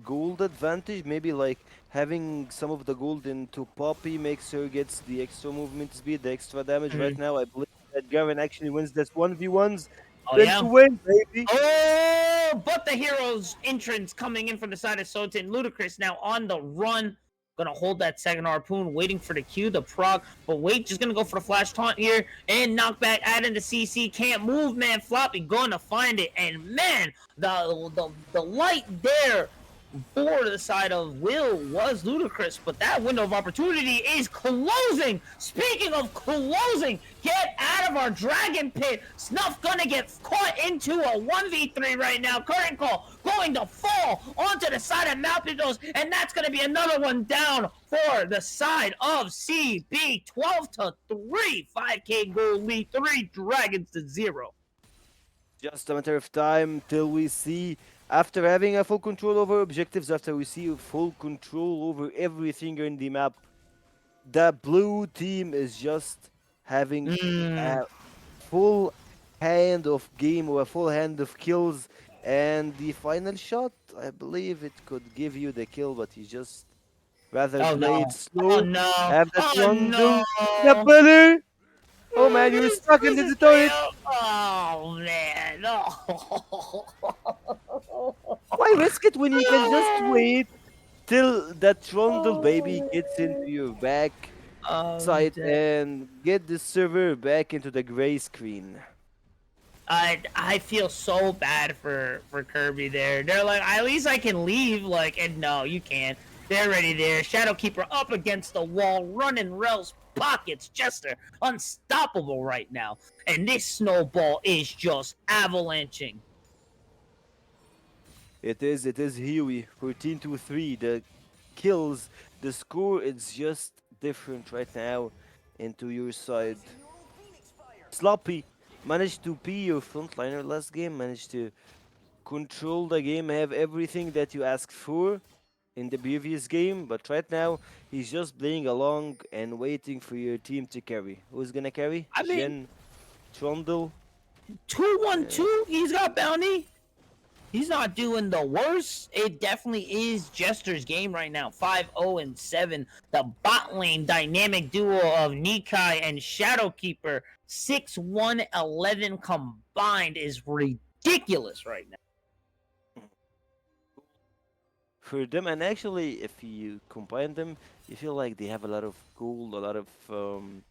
[SPEAKER 2] gold advantage. Maybe like having some of the gold into Poppy makes her gets the extra movement speed, the extra damage. Right now, I believe that Garen actually wins this 1v1s.
[SPEAKER 1] Oh, yeah?
[SPEAKER 2] To win, baby.
[SPEAKER 1] Oh, but the hero's entrance coming in from the side of Sotin. Lycoris now on the run. Gonna hold that second harpoon, waiting for the Q, the proc. But wait, just gonna go for the flash taunt here. And knockback, add in the CC. Can't move, man. Floppy gonna find it. And man, the light there for the side of Will was Lycoris, but that window of opportunity is closing. Speaking of closing, get out of our dragon pit. Snuff gonna get caught into a 1v3 right now. Current call going to fall onto the side of Malpidos, and that's gonna be another one down for the side of CB. 12-3, 5K gold lead, 3 dragons to 0.
[SPEAKER 2] Just a matter of time till we see, after having a full control over objectives, after we see full control over everything in the map, the blue team is just having a full hand of game or a full hand of kills, and the final shot, I believe it could give you the kill, but he just rather played slow.
[SPEAKER 1] Oh no!
[SPEAKER 2] Have the
[SPEAKER 1] no!
[SPEAKER 2] the pillar. Oh man, you're stuck into the turret.
[SPEAKER 1] Oh man! No!
[SPEAKER 2] Why risk it when you can just wait until that Trundle baby
[SPEAKER 1] Oh,
[SPEAKER 2] gets into your back
[SPEAKER 1] I'm
[SPEAKER 2] side
[SPEAKER 1] dead.
[SPEAKER 2] and get the server back into the gray screen.
[SPEAKER 1] I feel so bad for Kirby there. They're like, at least I can leave. Like, and no, you can't. They're already there. Shadowkeeper up against the wall, running Rel's pockets. Jester unstoppable right now, and this snowball is just avalanching.
[SPEAKER 2] It is Huey, 14-3. The kills, the score is just different right now into your side. Sloppy managed to be your frontliner last game, managed to control the game, have everything that you asked for in the previous game, but right now he's just playing along and waiting for your team to carry. Who's gonna carry?
[SPEAKER 1] I mean,
[SPEAKER 2] Jen, Trundle.
[SPEAKER 1] two one
[SPEAKER 2] Uh,
[SPEAKER 1] two. He's got bounty. He's not doing the worst. It definitely is Jester's game right now. 5-0-7. The bot lane dynamic duo of Nikai and Shadowkeeper, 6-1-11 combined, is ridiculous right now.
[SPEAKER 2] for them, and actually, if you combine them, you feel like they have a lot of gold, a lot of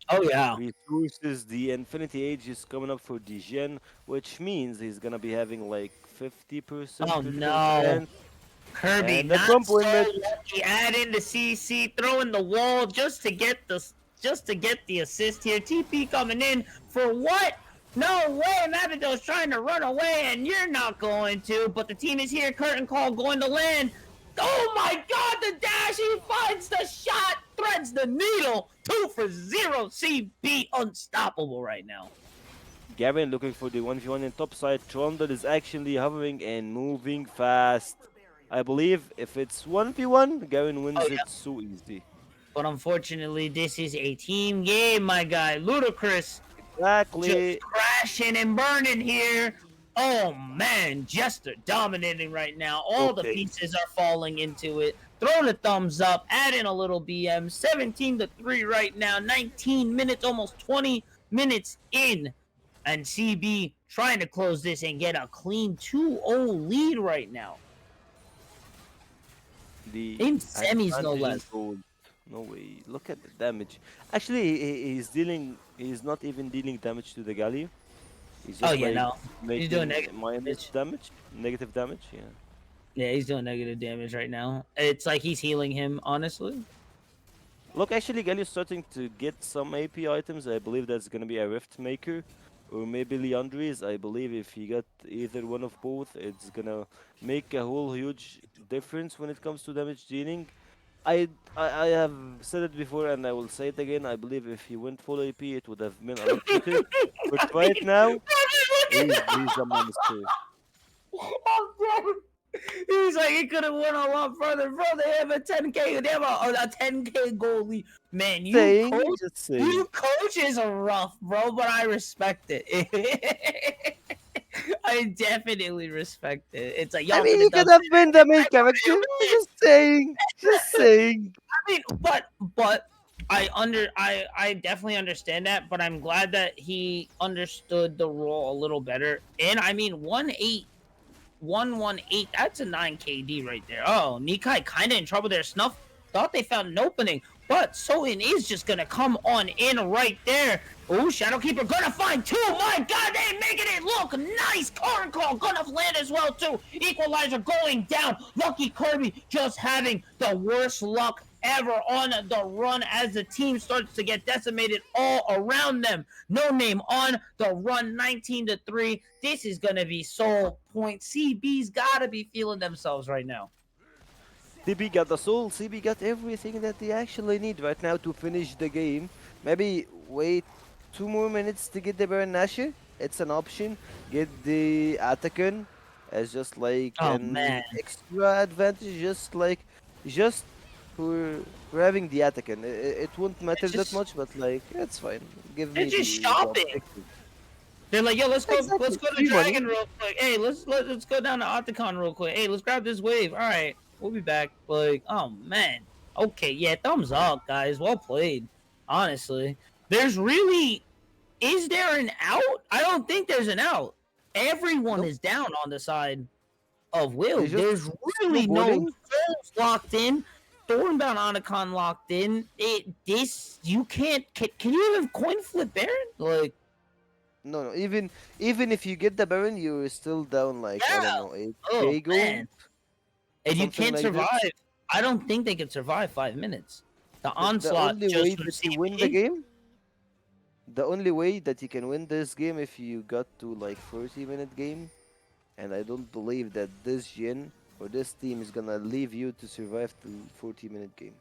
[SPEAKER 1] Oh yeah.
[SPEAKER 2] resources. The Infinity Age is coming up for Dijen, which means he's gonna be having like 50%
[SPEAKER 1] Oh
[SPEAKER 2] critical
[SPEAKER 1] no.
[SPEAKER 2] chance.
[SPEAKER 1] Kirby
[SPEAKER 2] And at
[SPEAKER 1] not
[SPEAKER 2] one
[SPEAKER 1] so
[SPEAKER 2] point, Mitch,
[SPEAKER 1] lucky. Add in the CC, throwing the wall just to get the assist here. TP coming in for what? No way, Mavido's trying to run away, and you're not going to. But the team is here. Curtain call going to land. Oh my God! The dash. He finds the shot, threads the needle. 2-for-0. CB unstoppable right now.
[SPEAKER 2] Gavin looking for the 1v1 in top side. Trundle is actually hovering and moving fast. I believe if it's 1v1, Gavin
[SPEAKER 1] Oh
[SPEAKER 2] wins
[SPEAKER 1] yeah.
[SPEAKER 2] it so easy.
[SPEAKER 1] But unfortunately, this is a team game, my guy. Ludicrous just
[SPEAKER 2] Exactly.
[SPEAKER 1] crashing and burning here. Oh man, Jester dominating right now. All the
[SPEAKER 2] Okay.
[SPEAKER 1] pieces are falling into it. Throw the thumbs up, add in a little BM. 17-3 right now. 19 minutes, almost 20 minutes in. And CB trying to close this and get a clean 2-0 lead right now.
[SPEAKER 2] The
[SPEAKER 1] In semis, no
[SPEAKER 2] advantage in
[SPEAKER 1] less.
[SPEAKER 2] gold. No way. Look at the damage. Actually, he's dealing. He's not even dealing damage to the Galio. He's
[SPEAKER 1] Oh
[SPEAKER 2] just
[SPEAKER 1] yeah,
[SPEAKER 2] like
[SPEAKER 1] no. He's doing
[SPEAKER 2] making
[SPEAKER 1] negative
[SPEAKER 2] minus
[SPEAKER 1] damage.
[SPEAKER 2] damage, negative damage. Yeah.
[SPEAKER 1] Yeah, he's doing negative damage right now. It's like he's healing him, honestly.
[SPEAKER 2] Look, actually, Galio's starting to get some AP items. I believe that's gonna be a Rift Maker, or maybe Leandri's. I believe if he got either one of both, it's gonna make a whole huge difference when it comes to damage dealing. I have said it before and I will say it again. I believe if he went full AP, it would have been a lot better. But
[SPEAKER 1] I
[SPEAKER 2] right
[SPEAKER 1] mean,
[SPEAKER 2] now,
[SPEAKER 1] I'm just looking
[SPEAKER 2] he's a monster.
[SPEAKER 1] I'm dead. He's like, he could have went a lot further. Bro, they have a 10K. They have a 10K goalie. Man,
[SPEAKER 2] Saying, just saying.
[SPEAKER 1] you coach is rough, bro, but I respect it. I definitely respect it. It's like,
[SPEAKER 2] I
[SPEAKER 1] y'all
[SPEAKER 2] mean,
[SPEAKER 1] could
[SPEAKER 2] he
[SPEAKER 1] have
[SPEAKER 2] could
[SPEAKER 1] done
[SPEAKER 2] have been the main
[SPEAKER 1] better.
[SPEAKER 2] character. Just saying. Just saying.
[SPEAKER 1] I mean, but I definitely understand that, but I'm glad that he understood the role a little better. And I mean, 1-8, that's a 9 KD right there. Oh, Nikai kind of in trouble there. Snuff thought they found an opening, but Soin is just gonna come on in right there. Oh, Shadowkeeper gonna find two. My God, they making it look nice. Current call gonna land as well too. Equalizer going down. Lucky Kirby just having the worst luck ever on the run as the team starts to get decimated all around them. No name on the run, 19-3. This is gonna be soul point. CB's gotta be feeling themselves right now.
[SPEAKER 2] CB got the soul. CB got everything that they actually need right now to finish the game. Maybe wait 2 more minutes to get the Baron Nashor. It's an option. Get the Atakan as just like
[SPEAKER 1] Oh man,
[SPEAKER 2] an extra advantage, just for having the Atakan. It won't matter
[SPEAKER 1] it's
[SPEAKER 2] that
[SPEAKER 1] just
[SPEAKER 2] much, but like it's fine. Give
[SPEAKER 1] they're
[SPEAKER 2] me
[SPEAKER 1] just
[SPEAKER 2] the
[SPEAKER 1] shopping.
[SPEAKER 2] objective.
[SPEAKER 1] They're like, yo, let's
[SPEAKER 2] Exactly.
[SPEAKER 1] go to
[SPEAKER 2] Free money.
[SPEAKER 1] Dragon real quick. Hey, let's go down to Octacon real quick. Hey, let's grab this wave. All right, we'll be back. Like, oh man. Okay, yeah, thumbs up, guys. Well played. Honestly, is there an out? I don't think there's an out. Everyone
[SPEAKER 2] Nope.
[SPEAKER 1] is down on the side. of Will.
[SPEAKER 2] They just
[SPEAKER 1] There's really no
[SPEAKER 2] snowballing.
[SPEAKER 1] souls locked in. Thornbound Onacon locked in. This you can't. Can you even coin flip Baron? Like
[SPEAKER 2] No, no. Even if you get the Baron, you're still down like I don't
[SPEAKER 1] yeah.
[SPEAKER 2] know,
[SPEAKER 1] Oh
[SPEAKER 2] 8k
[SPEAKER 1] man,
[SPEAKER 2] gold,
[SPEAKER 1] and you
[SPEAKER 2] something
[SPEAKER 1] can't
[SPEAKER 2] like this.
[SPEAKER 1] survive. I don't think they can survive 5 minutes. The
[SPEAKER 2] The
[SPEAKER 1] onslaught
[SPEAKER 2] only
[SPEAKER 1] just
[SPEAKER 2] way
[SPEAKER 1] from
[SPEAKER 2] that you win the
[SPEAKER 1] CB.
[SPEAKER 2] game, the only way that you can win this game if you got to like 40-minute game, and I don't believe that this gen or this team is gonna leave you to survive to 40-minute game.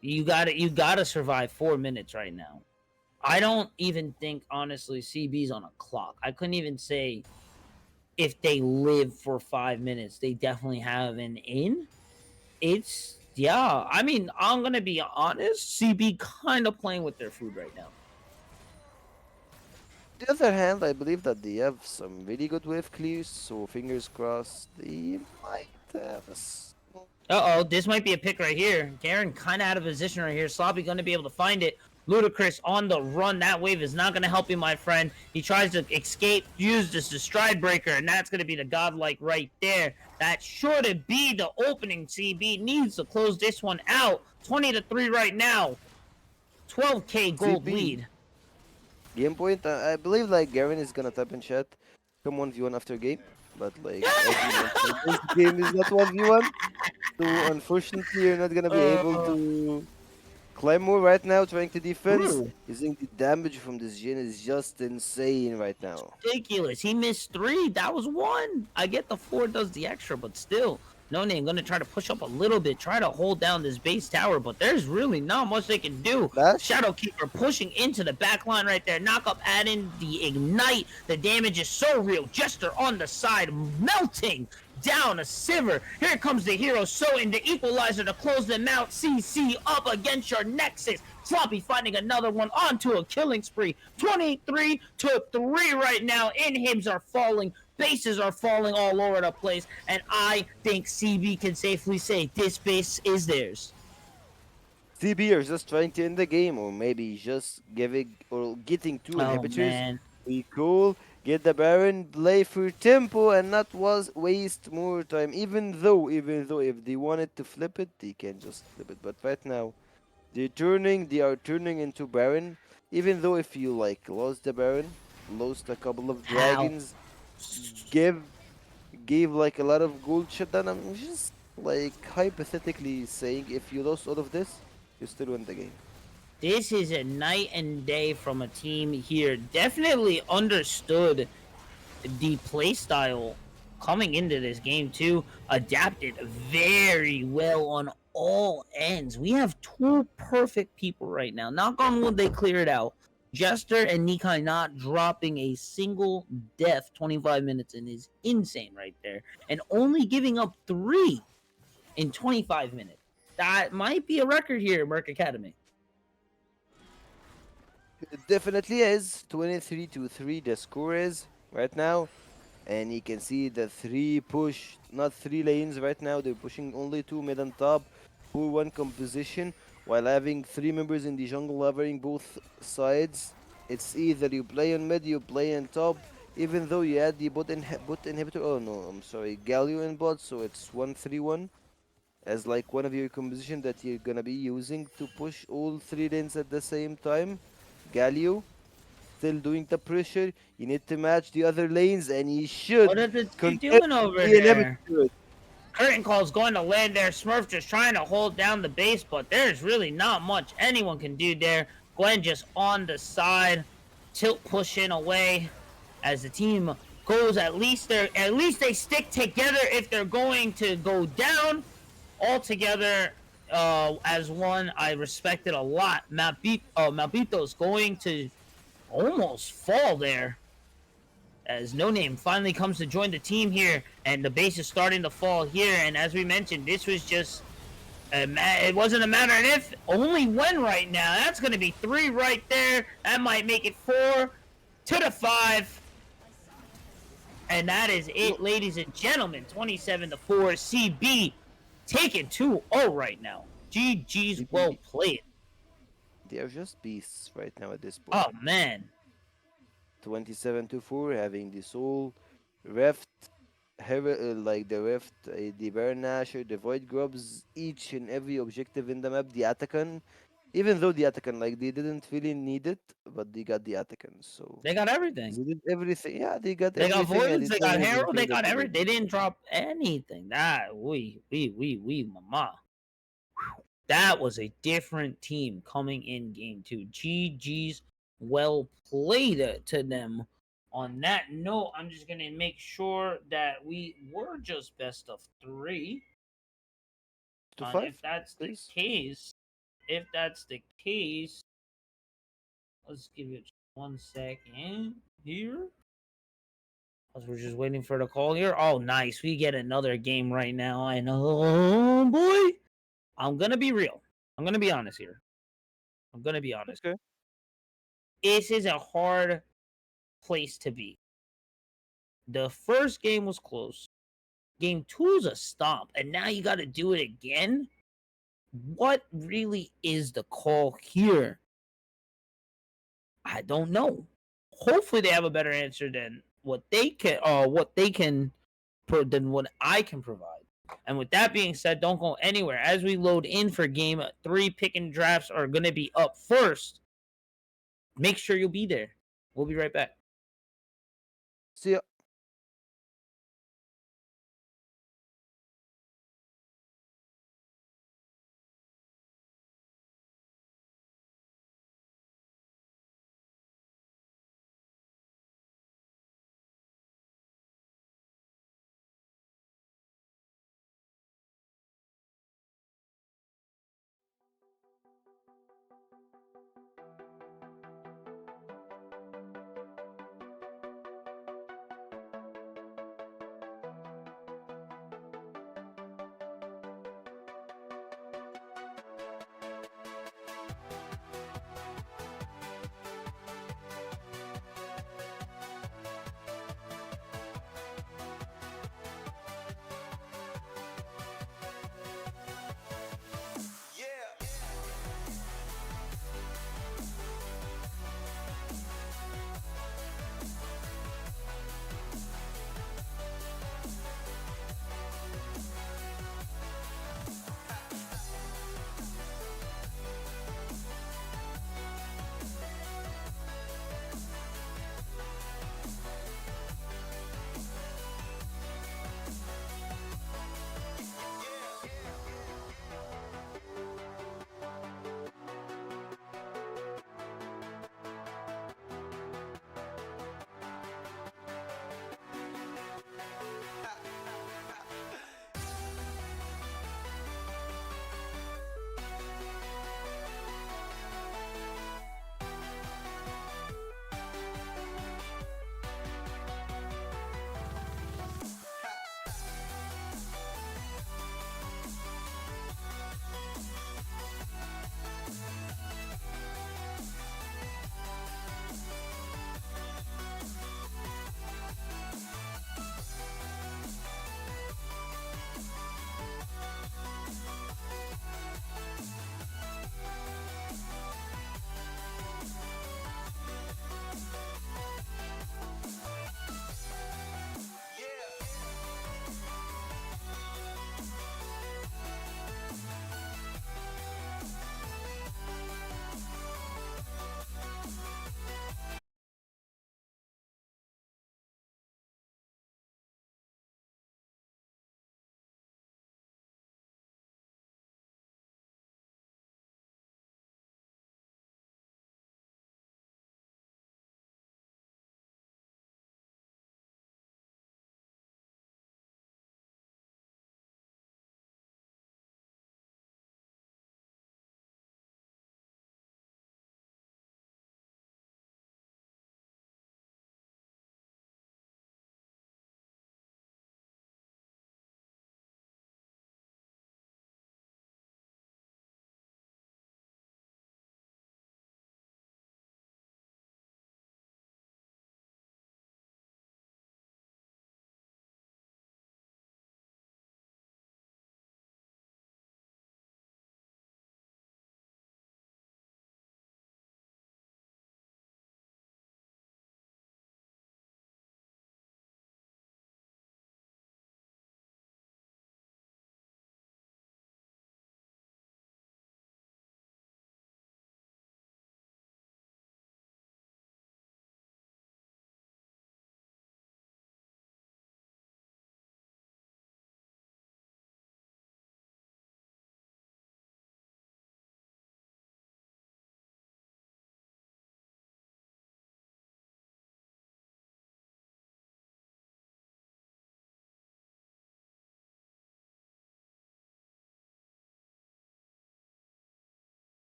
[SPEAKER 1] You gotta survive 4 minutes right now. I don't even think honestly CB's on a clock. I couldn't even say if they live for 5 minutes, they definitely have an in. It's yeah. I mean, I'm gonna be honest. CB kind of playing with their food right now.
[SPEAKER 2] The other hand, I believe that they have some really good wave clears, so fingers crossed they might have a
[SPEAKER 1] Uh oh, this might be a pick right here. Garen kind of out of position right here. Sloppy gonna be able to find it. Ludicrous on the run. That wave is not gonna help you, my friend. He tries to escape, use this as stride breaker, and that's gonna be the godlike right there. That sure to be the opening. CB needs to close this one out. 20-3 right now. 12k gold
[SPEAKER 2] CP.
[SPEAKER 1] lead.
[SPEAKER 2] Game point, I believe like Garen is gonna type in chat, come 1v1 after game. But like as you mentioned, this game is not 1v1, so unfortunately you're not gonna be able
[SPEAKER 1] uh,
[SPEAKER 2] to climb more right now trying to defense.
[SPEAKER 1] Ooh,
[SPEAKER 2] You think the damage from this gen is just insane right now.
[SPEAKER 1] ridiculous. He missed 3. That was 1. I get the 4 does the extra, but still. No name gonna try to push up a little bit, try to hold down this base tower, but there's really not much they can do.
[SPEAKER 2] Flash?
[SPEAKER 1] Shadowkeeper pushing into the back line right there. Knock up, add in the ignite. The damage is so real. Jester on the side, melting down a Sivir. Here comes the hero, so in the equalizer to close them out. CC up against your Nexus. Sloppy finding another one onto a killing spree. 23-3 right now. Inhibs are falling. Bases are falling all over the place, and I think CB can safely say this base is theirs.
[SPEAKER 2] CB are just trying to end the game, or maybe just giving or getting two
[SPEAKER 1] Oh
[SPEAKER 2] inhibitors.
[SPEAKER 1] man,
[SPEAKER 2] We cool, get the Baron, play for tempo, and not was waste more time. Even though, if they wanted to flip it, they can just flip it. But right now, they are turning into Baron. Even though if you like lost the Baron, lost a couple of
[SPEAKER 1] how?
[SPEAKER 2] dragons, give gave like a lot of gold shutdown. I'm just like hypothetically saying if you lost all of this, you still win the game.
[SPEAKER 1] This is a night and day from a team here. Definitely understood the play style coming into this game too. Adapted very well on all ends. We have 2 perfect people right now. Knock on wood, they clear it out. Jester and Nikai not dropping a single death 25 minutes in is insane right there. And only giving up 3 in 25 minutes. That might be a record here at Merc Academy.
[SPEAKER 2] It definitely is 23-3 the score is right now. And you can see the 3 push, not 3 lanes right now. They're pushing only 2 mid and top for 1 composition while having 3 members in the jungle covering both sides. It's either you play on mid, you play on top. Even though you add the bot inhibitor, oh no, I'm sorry, Galio in bot, so it's 1-3-1 as like one of your composition that you're gonna be using to push all 3 lanes at the same time. Galio still doing the pressure. You need to match the other lanes, and you
[SPEAKER 1] What
[SPEAKER 2] should
[SPEAKER 1] is this dude
[SPEAKER 2] continue
[SPEAKER 1] doing over
[SPEAKER 2] to be
[SPEAKER 1] there?
[SPEAKER 2] inhibited.
[SPEAKER 1] Curtain call's going to land there. Smurf just trying to hold down the base, but there's really not much anyone can do there. Gwen just on the side, tilt pushing away as the team goes. At least they stick together if they're going to go down all together as one. I respect it a lot. Malbito's going to almost fall there as No Name finally comes to join the team here, and the base is starting to fall here. And as we mentioned, this was just it wasn't a matter of if, only when right now. That's going to be 3 right there. That might make it 4 to the 5. And that is it, ladies and gentlemen. 27-4. CB taking 2-0 right now. GG's well played.
[SPEAKER 2] They are just beasts right now at this
[SPEAKER 1] Oh,
[SPEAKER 2] point.
[SPEAKER 1] man.
[SPEAKER 2] 27-4, having the soul, Reft, like the Rift, the Baronasher, the Void Grubs, each and every objective in the map, the Atakan. Even though the Atakan, like, they didn't really need it, but they got the Atakan, so
[SPEAKER 1] They got everything.
[SPEAKER 2] they did everything. Yeah, they got
[SPEAKER 1] They got
[SPEAKER 2] everything, and
[SPEAKER 1] Voids,
[SPEAKER 2] they
[SPEAKER 1] they
[SPEAKER 2] done
[SPEAKER 1] got Herald, they
[SPEAKER 2] everything that
[SPEAKER 1] got
[SPEAKER 2] they
[SPEAKER 1] everything. They
[SPEAKER 2] needed.
[SPEAKER 1] didn't drop anything. Mama. That was a different team coming in game two. GG's, well played to them. On that note, I'm just gonna make sure that we were just best of three.
[SPEAKER 2] To
[SPEAKER 1] If
[SPEAKER 2] five,
[SPEAKER 1] that's the
[SPEAKER 2] please.
[SPEAKER 1] case, if that's the case, let's give it 1 second here. Because we're just waiting for the call here. Oh, nice. We get another game right now. And oh boy, I'm gonna be real. I'm gonna be honest here. I'm gonna be honest.
[SPEAKER 2] Okay.
[SPEAKER 1] This is a hard place to be. The first game was close. Game two is a stomp, and now you got to do it again. What really is the call here? I don't know. Hopefully, they have a better answer than what they can, than what I can provide. And with that being said, don't go anywhere. As we load in for game three, pick and drafts are going to be up first. Make sure you'll be there. We'll be right back.
[SPEAKER 2] See ya.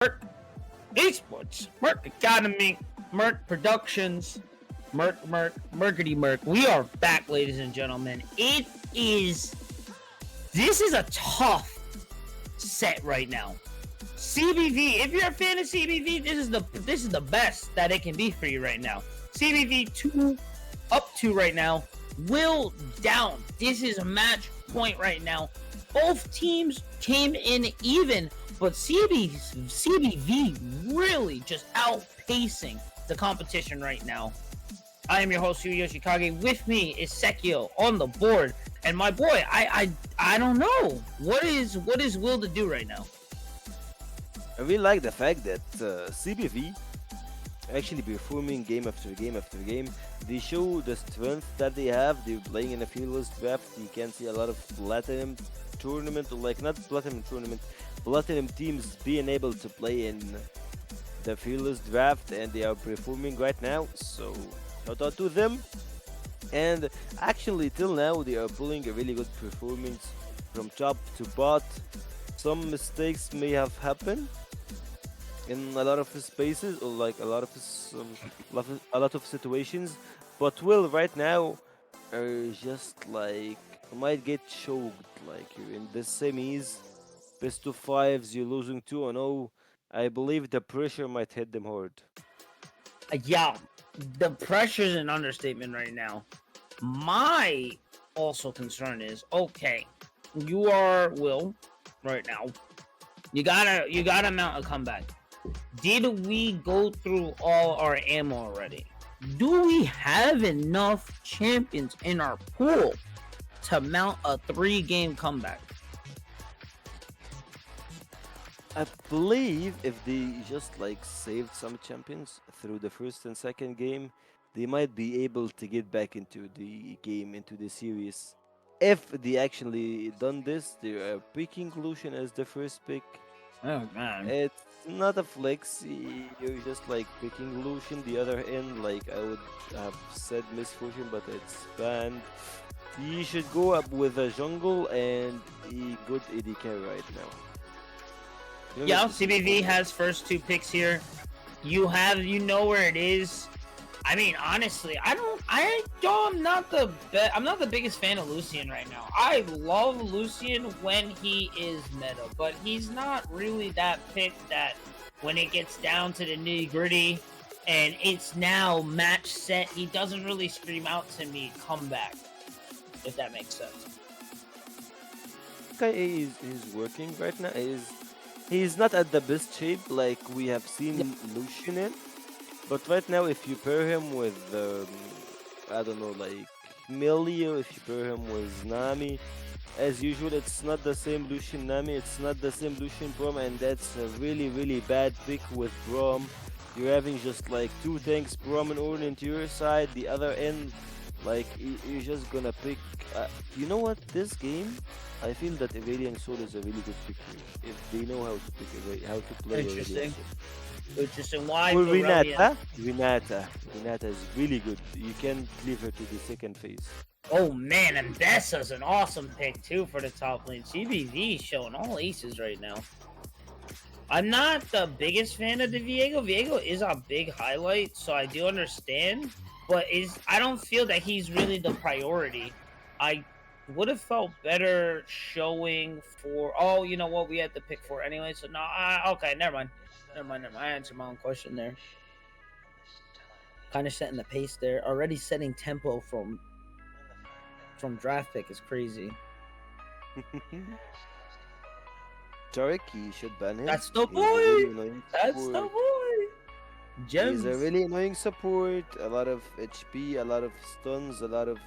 [SPEAKER 1] Merc Esports, Merc Academy, Merc Productions, Mercity Merc. We are back, ladies and gentlemen. This is a tough set right now. CBV, if you're a fan of CBV, this is the best that it can be for you right now. CBV 2 up 2 right now. Will down. This is a match point right now. Both teams came in even, but CBV really just outpacing the competition right now. I am your host, Yoshi Kage. With me is Sekio on the board, and my boy, I don't know what is Will to do right now.
[SPEAKER 2] I really like the fact that CBV actually performing game after game after game. They show the strength that they have. They're playing in a fearless draft. You can see a lot of platinum tournament, or like not platinum tournament, platinum teams being able to play in the fearless draft, and they are performing right now. So shout out to them. And actually, till now, they are pulling a really good performance from top to bot. Some mistakes may have happened in a lot of spaces, or like a lot of situations, but Will right now are just like might get choked. Like you're in the semis, best of fives, you're losing 2-0. I believe the pressure might hit them hard.
[SPEAKER 1] Yeah, the pressure is an understatement right now. My also concern is, okay, you are Will right now. You gotta mount a comeback. Did we go through all our ammo already? Do we have enough champions in our pool to mount a 3-game comeback?
[SPEAKER 2] I believe if they just like saved some champions through the first and second game, they might be able to get back into the game, into the series. If they actually done this, they are picking Lucian as the first pick.
[SPEAKER 1] Oh man,
[SPEAKER 2] It's not a flex. You're just like picking Lucian. The other end, like I would have said Misfortune, but it's banned. You should go up with a jungle and a good AD carry right now.
[SPEAKER 1] yeah. CBV has first 2 picks here. You know where it is. I mean, honestly, I'm not the biggest fan of Lucian right now. I love Lucian when he is meta, but he's not really that pick that when it gets down to the nitty gritty and it's now match set, he doesn't really scream out to me, come back, if that makes sense.
[SPEAKER 2] Okay, he's working right now. He's not at the best shape like we have seen Lucian in. But right now, if you pair him with, I don't know, like Milio, if you pair him with Nami, as usual, it's not the same Lucian Nami, it's not the same Lucian Braum, and that's a really, really bad pick with Braum. You're having just like 2 tanks, Braum and Ornn into your side, the other end, like you're just gonna pick. You know what? This game, I feel that Irelian Soul is a really good pick here, if they know how to pick, how to play
[SPEAKER 1] Interesting.
[SPEAKER 2] Irelian Soul.
[SPEAKER 1] Interesting. Why
[SPEAKER 2] For
[SPEAKER 1] Aurelian?
[SPEAKER 2] Renata is really good. You can leave her to the second phase.
[SPEAKER 1] Oh man, and Bessa's an awesome pick too for the top lane. CBV showing all aces right now. I'm not the biggest fan of the Viego. Viego is a big highlight, so I do understand. But I don't feel that he's really the priority. I would have felt better showing for. Oh, you know what? We had to pick for anyway. So no. Okay, never mind. I answered my own question there. Kind of setting the pace there. Already setting tempo from draft pick is crazy.
[SPEAKER 2] Tarek, he should ban him.
[SPEAKER 1] That's the
[SPEAKER 2] He's a really
[SPEAKER 1] boy.
[SPEAKER 2] annoying
[SPEAKER 1] That's
[SPEAKER 2] support.
[SPEAKER 1] the boy. Gems.
[SPEAKER 2] He's a really annoying support. A lot of HP, a lot of stuns, a lot of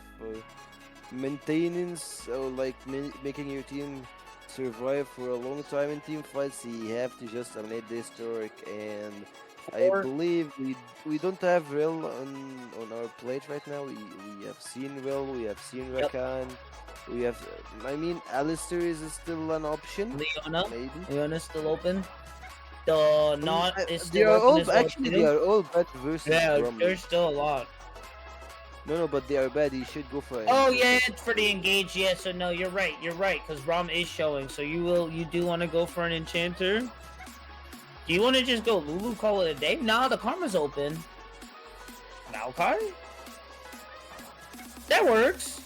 [SPEAKER 2] maintenance, or like making your team survive for a long time in team fights. You have to just eliminate this Tarek, and I believe we don't have Rel on our plate right now. We have seen Rel, we have seen Rakan, we have. I mean, Alistair is still an option.
[SPEAKER 1] Leona.
[SPEAKER 2] Maybe.
[SPEAKER 1] Leona's still open. The not is
[SPEAKER 2] They
[SPEAKER 1] still
[SPEAKER 2] are
[SPEAKER 1] open
[SPEAKER 2] all
[SPEAKER 1] as well,
[SPEAKER 2] actually
[SPEAKER 1] too.
[SPEAKER 2] they are all bad versus
[SPEAKER 1] Yeah,
[SPEAKER 2] Bromley.
[SPEAKER 1] there's still a lot.
[SPEAKER 2] No, but they are bad. You should go for it.
[SPEAKER 1] Oh yeah, it's for the engage. Yeah, so no, you're right, because Rom is showing. So you do want to go for an enchanter. Do you want to just go Lulu, call it a day? Nah, the karma's open. Maokai? That works.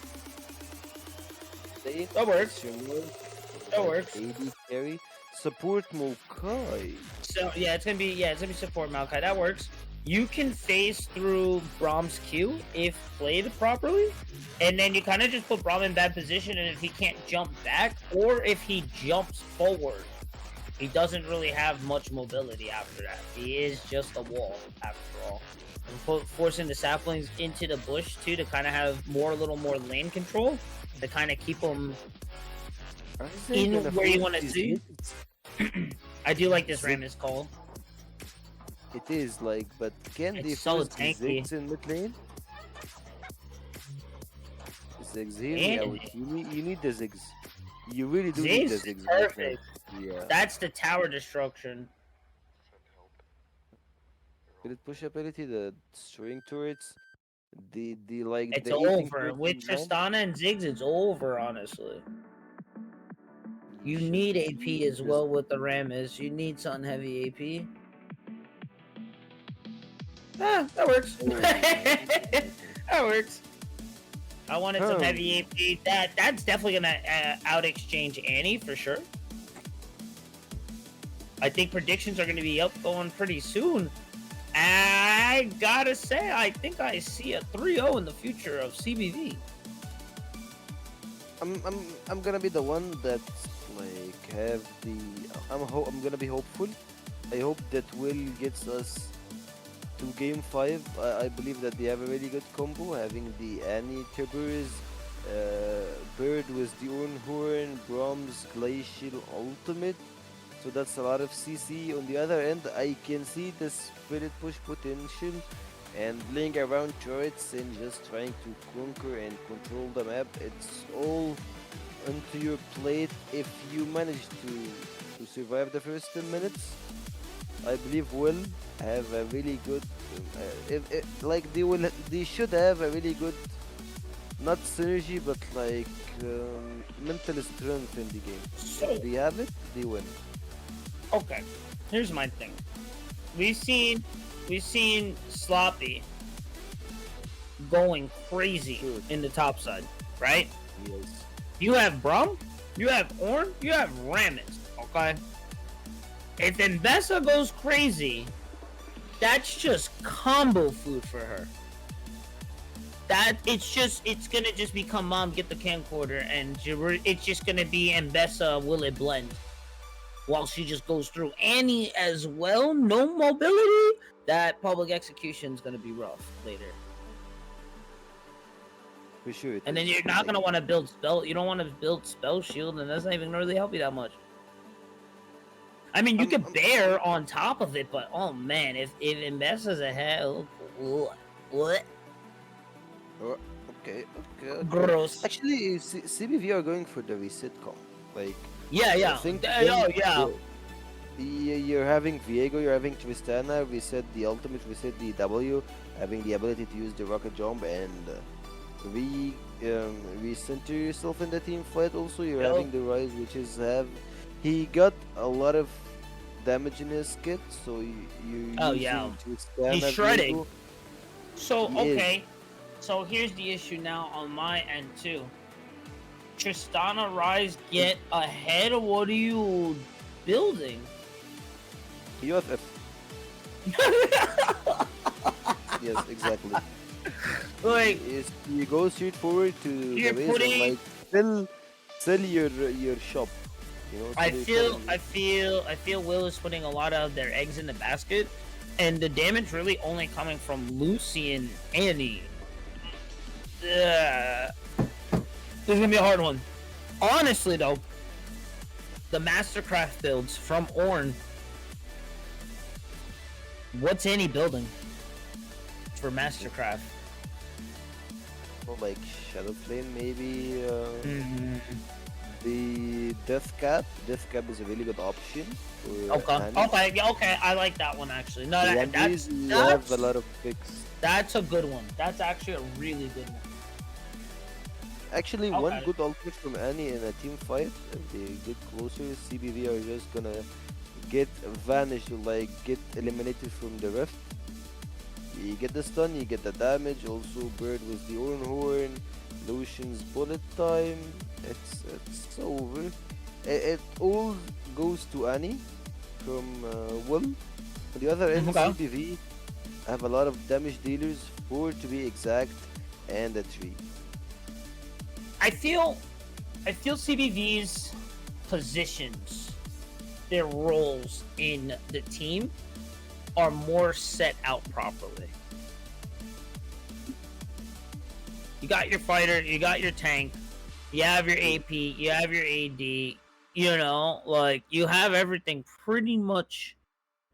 [SPEAKER 1] That works. That works.
[SPEAKER 2] AD carry. Support Mokai.
[SPEAKER 1] So yeah, it's gonna be support Maokai. That works. You can phase through Brahm's Q if played properly, and then you kind of just put Braum in bad position, and if he can't jump back, or if he jumps forward, he doesn't really have much mobility after that. He is just a wall after all. And forcing the saplings into the bush too to kind of have a little more lane control to kind of keep them in where you want to see. I do like this Ram is called.
[SPEAKER 2] It is like, but can they
[SPEAKER 1] so
[SPEAKER 2] force the
[SPEAKER 1] tanky.
[SPEAKER 2] Ziggs in mid lane? Ziggs here, you need the Ziggs. You really do need the
[SPEAKER 1] Ziggs is
[SPEAKER 2] Ziggs.
[SPEAKER 1] perfect.
[SPEAKER 2] Yeah.
[SPEAKER 1] That's the tower destruction.
[SPEAKER 2] Spirit push ability, the string turrets, the like
[SPEAKER 1] It's
[SPEAKER 2] the eating
[SPEAKER 1] over.
[SPEAKER 2] turrets
[SPEAKER 1] With
[SPEAKER 2] in line.
[SPEAKER 1] Tristana and Ziggs, it's over, honestly. You need AP as well with the Rammus. You need something heavy AP. That works. That works. I wanted some heavy AP. That's definitely gonna out exchange Annie for sure. I think predictions are gonna be up going pretty soon. I gotta say, I think I see a 3-0 in the future of CBV.
[SPEAKER 2] I'm gonna be the one that's like have the I'm gonna be hopeful. I hope that Will gets us to game 5. I believe that they have a really good combo, having the Annie Tibbers, Bird with the Ornhorn, Brahms Glacial Ultimate. So that's a lot of CC. On the other end, I can see the Spirit Push potential and playing around turrets and just trying to conquer and control the map. It's all onto your plate. If you manage to survive the first 10 minutes, I believe will have a really good they should have a really good, not synergy, but like mental strength in the game.
[SPEAKER 1] So,
[SPEAKER 2] if they have it, they win.
[SPEAKER 1] Okay, here's my thing. We've seen Sloppy going crazy in the top side, right?
[SPEAKER 2] Yes.
[SPEAKER 1] You have Brum, you have Orn, you have Rammus, okay? If Mbessa goes crazy, that's just combo food for her. It's gonna just become Mom, get the camcorder, and it's just gonna be Mbessa, will it blend? While she just goes through Annie as well, no mobility, that public execution is gonna be rough later.
[SPEAKER 2] For sure.
[SPEAKER 1] And then you're not gonna want to build spell. You don't want to build spell shield, and that's not even really help you that much. I mean, you could bear on top of it, but oh man, if it messes ahead, what?
[SPEAKER 2] Okay.
[SPEAKER 1] Gross.
[SPEAKER 2] Actually, CBV are going for the reset comp. Like,
[SPEAKER 1] yeah.
[SPEAKER 2] You're having Viego, you're having Tristana, reset the ultimate, reset the W, having the ability to use the rocket jump and recenter yourself in the team fight. Also, you're having the Rise, which is he got a lot of damage in his kit, so
[SPEAKER 1] he's shredding. Viego. So okay, so here's the issue now on my end too. Tristana Rise get ahead. What are you building?
[SPEAKER 2] UFF. Yes, exactly.
[SPEAKER 1] Like,
[SPEAKER 2] you go straight forward to the base and like sell your shop. You know,
[SPEAKER 1] I feel Will is putting a lot of their eggs in the basket, and the damage really only coming from Lucy and Annie. This is gonna be a hard one. Honestly, though, the Mastercraft builds from Ornn. What's Annie building for Mastercraft?
[SPEAKER 2] Well, like Shadow Flame, maybe. The Death Cap. Death Cap is a really good option.
[SPEAKER 1] Okay. I like that one actually. No, that's
[SPEAKER 2] have a lot of picks.
[SPEAKER 1] That's a good one. That's actually a really good one.
[SPEAKER 2] Actually, one good ultimate from Annie in a team fight, if they get closer, CBV are just gonna get vanished or like get eliminated from the rift. You get the stun, you get the damage. Also, Bird with the Oran Horn, Lucian's bullet time. It's over. It all goes to Annie from Will. On the other end,
[SPEAKER 1] Okay.
[SPEAKER 2] CBV have a lot of damage dealers, 4 to be exact, and a 3.
[SPEAKER 1] I feel CBV's positions, their roles in the team are more set out properly. You got your fighter, you got your tank, you have your AP, you have your AD, you know, like you have everything pretty much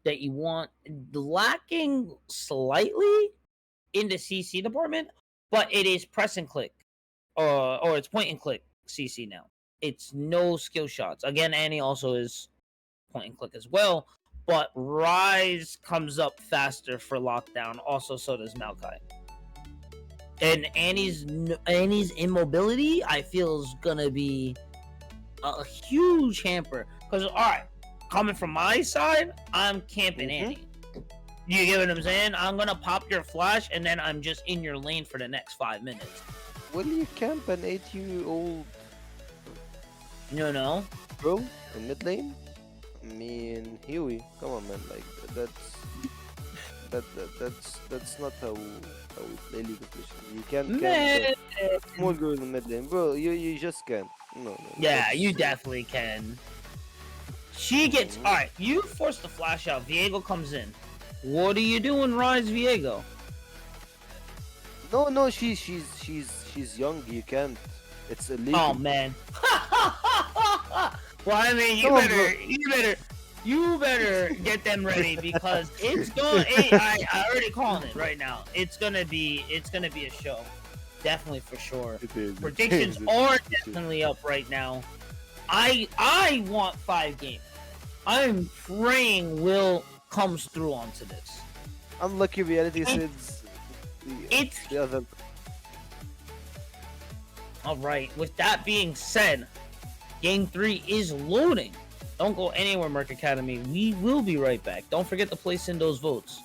[SPEAKER 1] that you want. Lacking slightly in the CC department, but it is press and click. Or it's point and click CC now. It's no skill shots. Again, Annie also is point and click as well, but Rise comes up faster for lockdown. Also, so does Maokai. And Annie's immobility, I feel, is gonna be a huge hamper. Because all right, coming from my side, I'm camping Annie. You get what I'm saying? I'm gonna pop your flash, and then I'm just in your lane for the next 5 minutes.
[SPEAKER 2] Will you camp an 8-year-old
[SPEAKER 1] You know?
[SPEAKER 2] bro in mid lane? I mean, Huey, come on, man. Like that's not how we play League of Legends. You can't camp a small girl in mid lane, bro. You just can't. No.
[SPEAKER 1] Yeah, you definitely can. She gets alright. You force the flash out. Viego comes in. What are you doing, Rise Viego?
[SPEAKER 2] No. She's young. You can't. It's illegal.
[SPEAKER 1] Oh man. Well, I mean, you better get them ready because it's going. I already calling it right now. It's gonna be a show, definitely for sure. Predictions are definitely up right now. I want 5 games. I'm praying Will comes through onto this.
[SPEAKER 2] Unlucky reality says
[SPEAKER 1] It's
[SPEAKER 2] the other.
[SPEAKER 1] all right. With that being said, Game 3 is loading. Don't go anywhere, Merc Academy. We will be right back. Don't forget to place in those votes.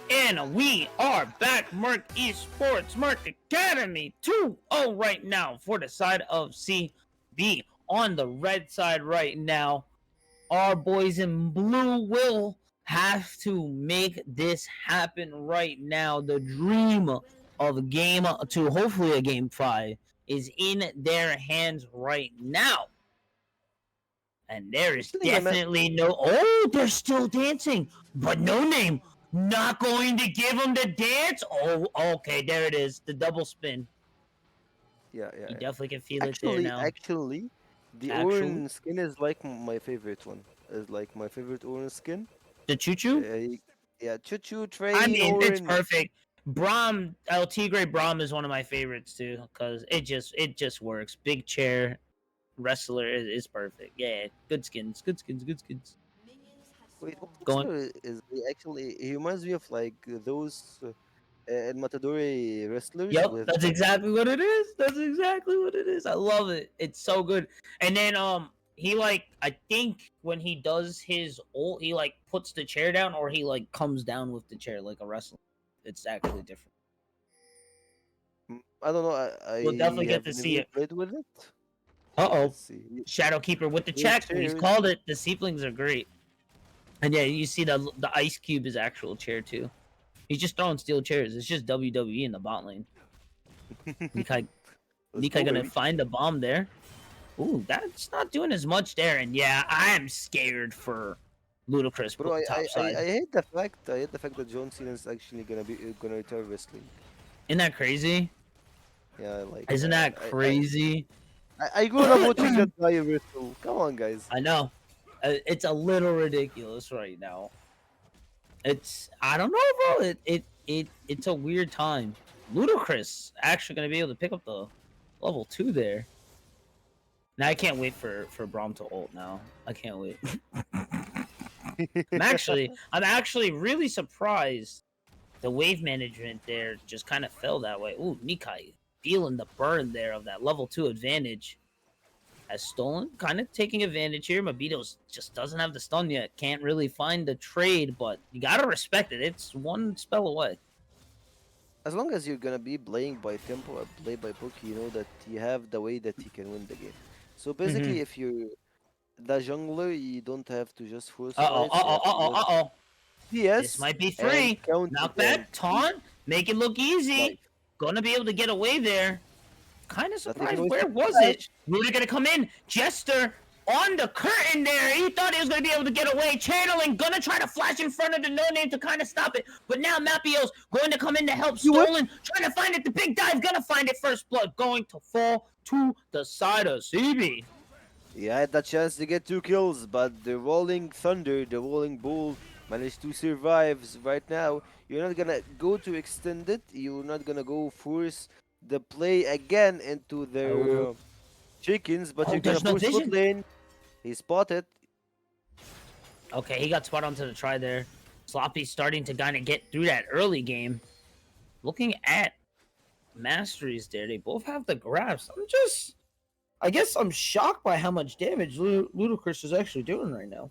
[SPEAKER 1] And we are back, Merc Esports, Merc Academy 2-0 right now for the side of CB. On the red side right now, our boys in blue will have to make this happen right now. The dream of game 2, hopefully a game 5, is in their hands right now. And there is
[SPEAKER 2] Actually,
[SPEAKER 1] definitely no. Oh, they're still dancing, but no name. Not going to give him the dance. Oh, okay, there it is. The double spin.
[SPEAKER 2] yeah, yeah,
[SPEAKER 1] You
[SPEAKER 2] yeah.
[SPEAKER 1] definitely can feel it there
[SPEAKER 2] Actually,
[SPEAKER 1] now.
[SPEAKER 2] actually, the
[SPEAKER 1] Actually,
[SPEAKER 2] orange skin is like my favorite one. Is like my favorite orange skin.
[SPEAKER 1] the choo choo.
[SPEAKER 2] Yeah, choo choo
[SPEAKER 1] I
[SPEAKER 2] train
[SPEAKER 1] mean, it's
[SPEAKER 2] orange.
[SPEAKER 1] perfect. Brom El Tigre Brom is one of my favorites too, because it just works. Big chair wrestler is perfect. Yeah, good skins, good skins, good skins.
[SPEAKER 2] Wait, what
[SPEAKER 1] Going.
[SPEAKER 2] wrestler is he actually? He reminds me of like those El Matadori wrestlers
[SPEAKER 1] Yep,
[SPEAKER 2] with
[SPEAKER 1] that's exactly what it is. That's exactly what it is. I love it. It's so good. And then he like I think when he does his ult, he like puts the chair down or he like comes down with the chair like a wrestler. It's actually different.
[SPEAKER 2] I don't know.
[SPEAKER 1] We'll definitely
[SPEAKER 2] I
[SPEAKER 1] get
[SPEAKER 2] have
[SPEAKER 1] to see
[SPEAKER 2] never
[SPEAKER 1] it.
[SPEAKER 2] played with it.
[SPEAKER 1] Uh-oh.
[SPEAKER 2] Let's see.
[SPEAKER 1] Shadowkeeper with the
[SPEAKER 2] Your
[SPEAKER 1] check. He's
[SPEAKER 2] chairs.
[SPEAKER 1] called it. The seaplings are great. And yeah, you see the ice cube is actual chair too. He's just throwing steel chairs. It's just WWE in the bot lane. Nikai
[SPEAKER 2] Let's
[SPEAKER 1] Nikai
[SPEAKER 2] go,
[SPEAKER 1] gonna
[SPEAKER 2] baby.
[SPEAKER 1] find the bomb there. Ooh, that's not doing as much there. And yeah, I am scared for Ludacris
[SPEAKER 2] Bro,
[SPEAKER 1] top side.
[SPEAKER 2] I hate the fact that John Cena is actually gonna retire wrestling.
[SPEAKER 1] Isn't that crazy?
[SPEAKER 2] Yeah, like
[SPEAKER 1] Isn't that crazy?
[SPEAKER 2] I grew up watching that guy wrestle. Come on, guys.
[SPEAKER 1] I know. It's a little ridiculous right now. I don't know, bro. It's a weird time. Ludacris actually gonna be able to pick up the level 2 there. Now I can't wait for Braum to ult now. I can't wait. I'm actually really surprised the wave management there just kind of fell that way. Ooh, Nikai feeling the burn there of that level 2 advantage. Has stolen, kind of taking advantage here. Mabitos just doesn't have the stun yet. Can't really find the trade, but you gotta respect it. It's one spell away.
[SPEAKER 2] As long as you're gonna be playing by tempo or play by book, you know that you have the way that you can win the game. So
[SPEAKER 1] Mm-hmm.
[SPEAKER 2] basically, if you're the jungler, you don't have to just force
[SPEAKER 1] Uh oh,
[SPEAKER 2] fights. You have to just
[SPEAKER 1] oh. This
[SPEAKER 2] PS
[SPEAKER 1] might be
[SPEAKER 2] and
[SPEAKER 1] free.
[SPEAKER 2] count it and
[SPEAKER 1] Knockback, taunt, make it look easy.
[SPEAKER 2] life.
[SPEAKER 1] Gonna be able to get away there. Kind of
[SPEAKER 2] Not even
[SPEAKER 1] surprised.
[SPEAKER 2] wasting
[SPEAKER 1] Where was it?
[SPEAKER 2] flash.
[SPEAKER 1] Really gonna come in. Jester on the curtain there. He thought he was gonna be able to get away. Channeling, gonna try to flash in front of the no name to kind of stop it. But now Mapio's going to come in to help.
[SPEAKER 2] You win.
[SPEAKER 1] Stolen, trying to find it. The big dive, gonna find it. First blood going to fall to the side of CB.
[SPEAKER 2] You had the chance to get 2 kills, but the Rolling Thunder, the Rolling Bull, managed to survive right now. You're not gonna go to extend it. You're not gonna go force the play again into their
[SPEAKER 1] Oh,
[SPEAKER 2] chickens, but you're gonna
[SPEAKER 1] there's no
[SPEAKER 2] force bot
[SPEAKER 1] vision.
[SPEAKER 2] lane. He spotted.
[SPEAKER 1] Okay, he got spot onto the try there. Sloppy's starting to kind of get through that early game. Looking at masteries there, they both have the grabs. I guess I'm shocked by how much damage Ludacris is actually doing right now.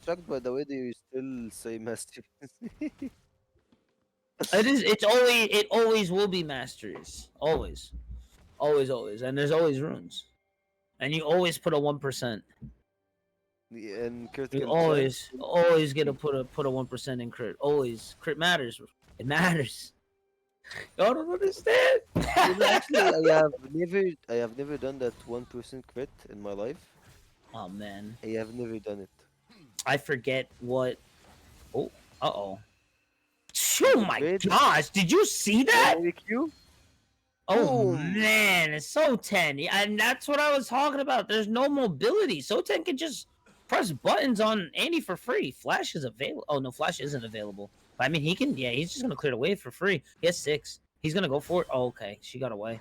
[SPEAKER 2] Shocked by the way that you still say master.
[SPEAKER 1] It always will be masteries. Always. Always. And there's always runes. And you always put a 1%.
[SPEAKER 2] And
[SPEAKER 1] You
[SPEAKER 2] critical
[SPEAKER 1] always get to put a 1% in crit. Always. Crit matters. It matters. Y'all don't understand.
[SPEAKER 2] Actually, I have never done that 1% crit in my life.
[SPEAKER 1] Oh man.
[SPEAKER 2] I have never done it.
[SPEAKER 1] I forget what. Oh, oh.
[SPEAKER 2] You
[SPEAKER 1] Oh
[SPEAKER 2] can
[SPEAKER 1] my
[SPEAKER 2] trade
[SPEAKER 1] gosh! Did you see that?
[SPEAKER 2] only Q.
[SPEAKER 1] Oh
[SPEAKER 2] Boom.
[SPEAKER 1] man, it's So10, and that's what I was talking about. There's no mobility. So10 can just press buttons on Andy for free. Flash is available. Oh no, Flash isn't available. But I mean, he can. Yeah, he's just gonna clear the wave for free. He has 6. He's gonna go for it. Oh, okay, she got away.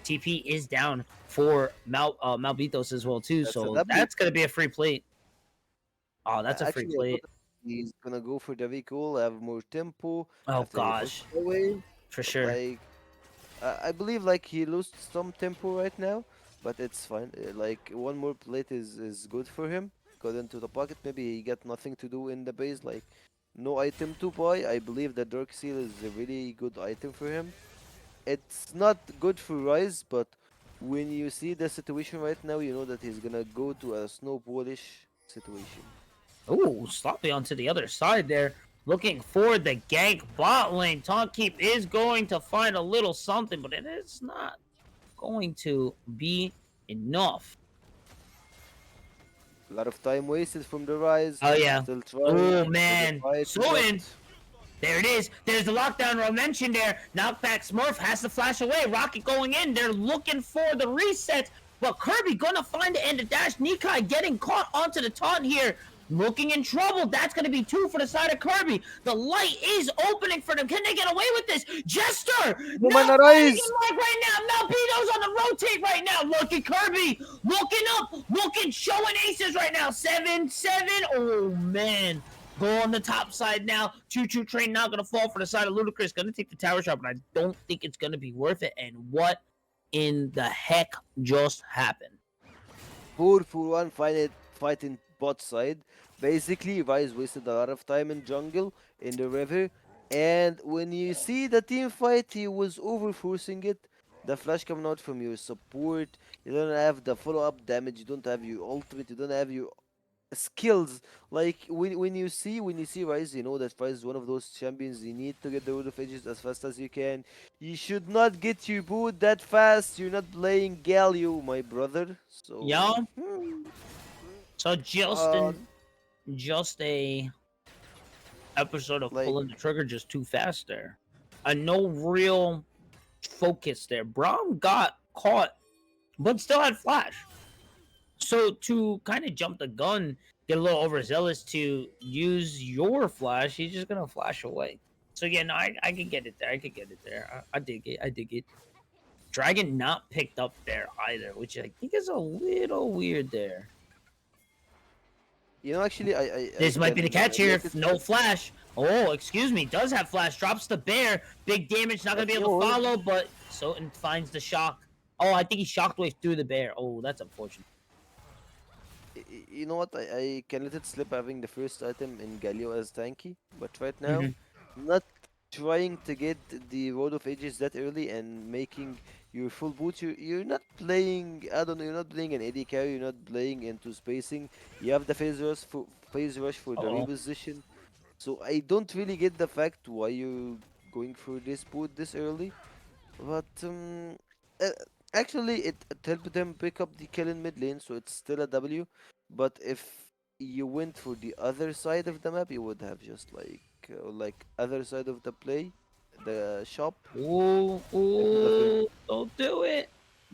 [SPEAKER 1] TP is down for Malbitos as well too.
[SPEAKER 2] That's a
[SPEAKER 1] So
[SPEAKER 2] W.
[SPEAKER 1] that's gonna be a free plate. Oh, that's a free
[SPEAKER 2] Actually, I
[SPEAKER 1] plate.
[SPEAKER 2] thought he's gonna go for the recall, have more tempo
[SPEAKER 1] Oh
[SPEAKER 2] after he pushed
[SPEAKER 1] gosh,
[SPEAKER 2] away.
[SPEAKER 1] for sure.
[SPEAKER 2] Like, I believe like he lost some tempo right now, but it's fine. Like one more plate is good for him. Got into the pocket. Maybe he got nothing to do in the base. Like no item to buy. I believe that Dark Seal is a really good item for him. It's not good for Rise, but when you see the situation right now, you know that he's gonna go to a snowballish situation.
[SPEAKER 1] Ooh, sloppy onto the other side there. Looking for the gank bot lane. Taunt Keep is going to find a little something, but it is not going to be enough.
[SPEAKER 2] A lot of time wasted from the Rise.
[SPEAKER 1] Oh, yeah.
[SPEAKER 2] Still trying
[SPEAKER 1] Oh,
[SPEAKER 2] for the
[SPEAKER 1] man.
[SPEAKER 2] fight, but
[SPEAKER 1] Soin. There it is. There's the lockdown row mentioned there. Knockback Smurf has to flash away. Rocket going in. They're looking for the reset. But Kirby gonna find it and the dash. Nikai getting caught onto the taunt here. Looking in trouble. That's gonna be 2 for the side of Kirby. The light is opening for them. Can they get away with this? Jester!
[SPEAKER 2] no
[SPEAKER 1] Now
[SPEAKER 2] mana
[SPEAKER 1] fighting
[SPEAKER 2] Rise.
[SPEAKER 1] him like right now. Malpito's on the rotate right now. Look at Kirby. Looking up. Looking, showing aces right now. 7-7. Oh, man. Go on the top side now. Choo-choo train not going to fall for the side of Ludacris. Going to take the tower shot, but I don't think it's going to be worth it. And what in the heck just happened?
[SPEAKER 2] 4-for-1 fighting bot side. Basically, Rise wasted a lot of time in jungle, in the river, and when you see the team fight, he was over forcing it. The flash coming out from your support, you don't have the follow-up damage, you don't have your ultimate, you don't have your skills. Like when you see Rise, you know that Rise is one of those champions. You need to get the Road of Ages as fast as you can. You should not get your boot that fast. You're not playing Galio, my brother.
[SPEAKER 1] Yo,
[SPEAKER 2] So
[SPEAKER 1] so
[SPEAKER 2] uh
[SPEAKER 1] just a episode of
[SPEAKER 2] like
[SPEAKER 1] pulling the trigger just too fast there. No real focus there. Braum got caught, but still had flash. So to kind of jump the gun, get a little overzealous to use your flash, he's just gonna flash away. So yeah, no, I can get it there. I could get it there. I dig it. I dig it. Dragon not picked up there either, which I think is a little weird there.
[SPEAKER 2] actually, I
[SPEAKER 1] This might be the
[SPEAKER 2] can
[SPEAKER 1] catch here.
[SPEAKER 2] relate
[SPEAKER 1] If
[SPEAKER 2] it.
[SPEAKER 1] no flash. Oh, excuse me. Does have flash. Drops the bear. Big damage. Not gonna
[SPEAKER 2] But
[SPEAKER 1] be able to follow, but Soten finds the shock. Oh, I think he shocked way through the bear. Oh, that's unfortunate.
[SPEAKER 2] you know what? I can let it slip having the first item in Galio as tanky, but right now,
[SPEAKER 1] Hmm.
[SPEAKER 2] not trying to get the Road of Ages that early and making your full boot. You're not playing. I don't know. You're not playing an AD carry. You're not playing into spacing. You have the phase rush for the
[SPEAKER 1] Oh,
[SPEAKER 2] reposition. So I don't really get the fact why you're going for this boot this early. But uh, actually, it helped them pick up the kill in mid lane, so it's still a W. But if you went for the other side of the map, you would have just like other side of the play, the shop.
[SPEAKER 1] ooh,
[SPEAKER 2] It would have been
[SPEAKER 1] ooh! Don't do it.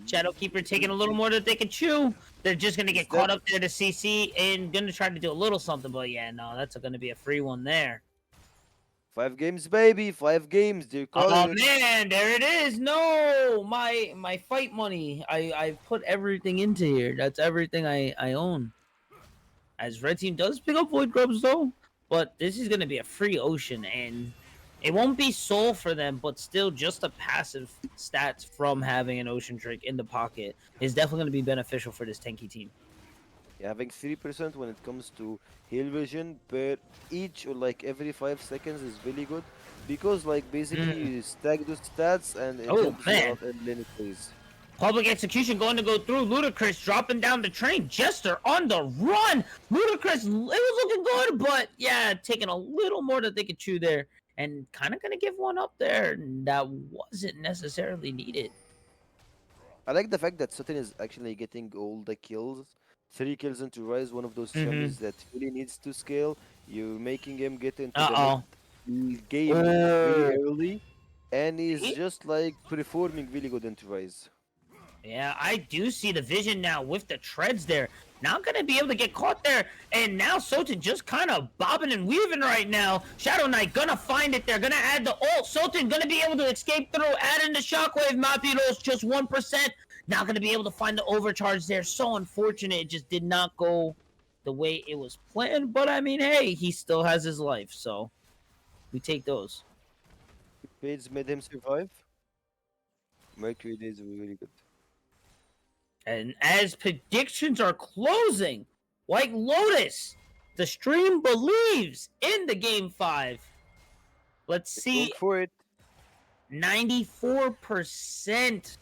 [SPEAKER 1] Shadowkeeper taking a little more than they can chew. They're just gonna get
[SPEAKER 2] instead
[SPEAKER 1] caught up there to CC and gonna try to do a little something, but yeah, no, that's gonna be a free one there.
[SPEAKER 2] 5 games, baby, 5 games. They're calling
[SPEAKER 1] Oh
[SPEAKER 2] it.
[SPEAKER 1] man, there it is. No, my fight money. I put everything into here. That's everything I own. As red team does pick up void grubs though, but this is gonna be a free ocean and it won't be soul for them, but still just a passive stats from having an ocean drink in the pocket is definitely gonna be beneficial for this tanky team.
[SPEAKER 2] Yeah, having 3% when it comes to heal vision per each or like every 5 seconds is really good because like basically
[SPEAKER 1] Mm.
[SPEAKER 2] you stack those stats and it
[SPEAKER 1] Oh
[SPEAKER 2] helps you
[SPEAKER 1] man.
[SPEAKER 2] out in lane plays.
[SPEAKER 1] Public execution going to go through. Ludacris dropping down the train. Jester on the run. Ludacris, it was looking good, but yeah, taking a little more than they could chew there. And kind of going to give one up there that wasn't necessarily needed.
[SPEAKER 2] I like the fact that Sutton is actually getting all the kills. 3 kills into Rise, one of those
[SPEAKER 1] Mm-hmm.
[SPEAKER 2] champions that really needs to scale. You're making him get into the mid
[SPEAKER 1] Uh-oh.
[SPEAKER 2] game really
[SPEAKER 1] Oh.
[SPEAKER 2] early, and he's
[SPEAKER 1] See?
[SPEAKER 2] just like performing really good into Rise.
[SPEAKER 1] Yeah, I do see the vision now with the treads there. Not going to be able to get caught there. And now Soten just kind of bobbing and weaving right now. Shadow Knight going to find it there. Going to add the ult. Soten going to be able to escape through. Add in the shockwave. Mapiros just 1%. Not going to be able to find the overcharge there. So unfortunate. It just did not go the way it was planned. But I mean, hey, he still has his life. So we take those.
[SPEAKER 2] Fades made him survive. Mercury days were really good.
[SPEAKER 1] And as predictions are closing, White Lotus The stream believes in the game 5. Let's
[SPEAKER 2] It's
[SPEAKER 1] see.
[SPEAKER 2] going for it.
[SPEAKER 1] 94%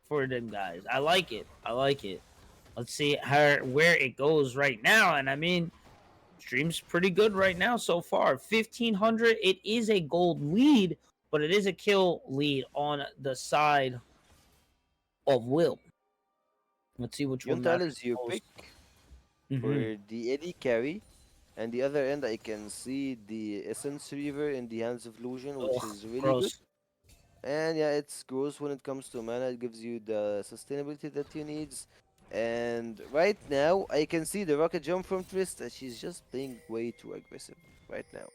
[SPEAKER 1] for them guys. I like it. I like it. Let's see where it goes right now. And I mean, stream's pretty good right now so far. 1,500. It is a gold lead, but it is a kill lead on the side of Will. Let's see which one
[SPEAKER 2] Yuntal
[SPEAKER 1] matters
[SPEAKER 2] is your
[SPEAKER 1] most.
[SPEAKER 2] pick
[SPEAKER 1] Mhm.
[SPEAKER 2] for the AD carry. And the other end, I can see the Essence Reaver in the hands of Lucian, which
[SPEAKER 1] Ugh,
[SPEAKER 2] is really good.
[SPEAKER 1] gross.
[SPEAKER 2] And yeah, it's gross when it comes to mana. It gives you the sustainability that you need. And right now, I can see the rocket jump from Trista. She's just playing way too aggressive right now.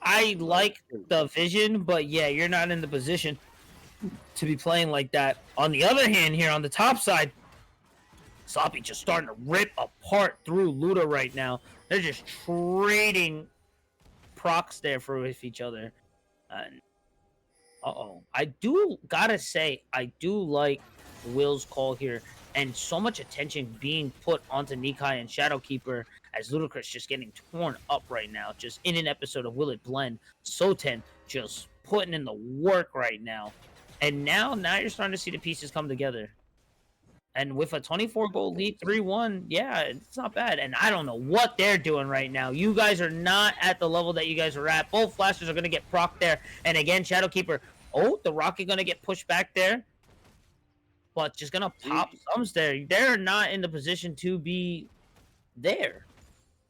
[SPEAKER 1] I
[SPEAKER 2] Like,
[SPEAKER 1] like the vision, but yeah, you're not in the position to be playing like that. On the other hand, here on the top side, Sloppy just starting to rip apart through Luda right now. They're just trading procs there for with each other. And I do gotta say, I do like Will's call here, and so much attention being put onto Nikai and Shadowkeeper as Ludacris just getting torn up right now. Just in an episode of Will It Blend, Soten just putting in the work right now. And now you're starting to see the pieces come together. And with a 24 goal lead, 3-1, yeah, it's not bad. And I don't know what they're doing right now. You guys are not at the level that you guys are at. Both flashers are going to get proc there. And again, Shadowkeeper. Oh, the Rocket going to get pushed back there. But just going to pop thumbs there. They're not in the position to be there.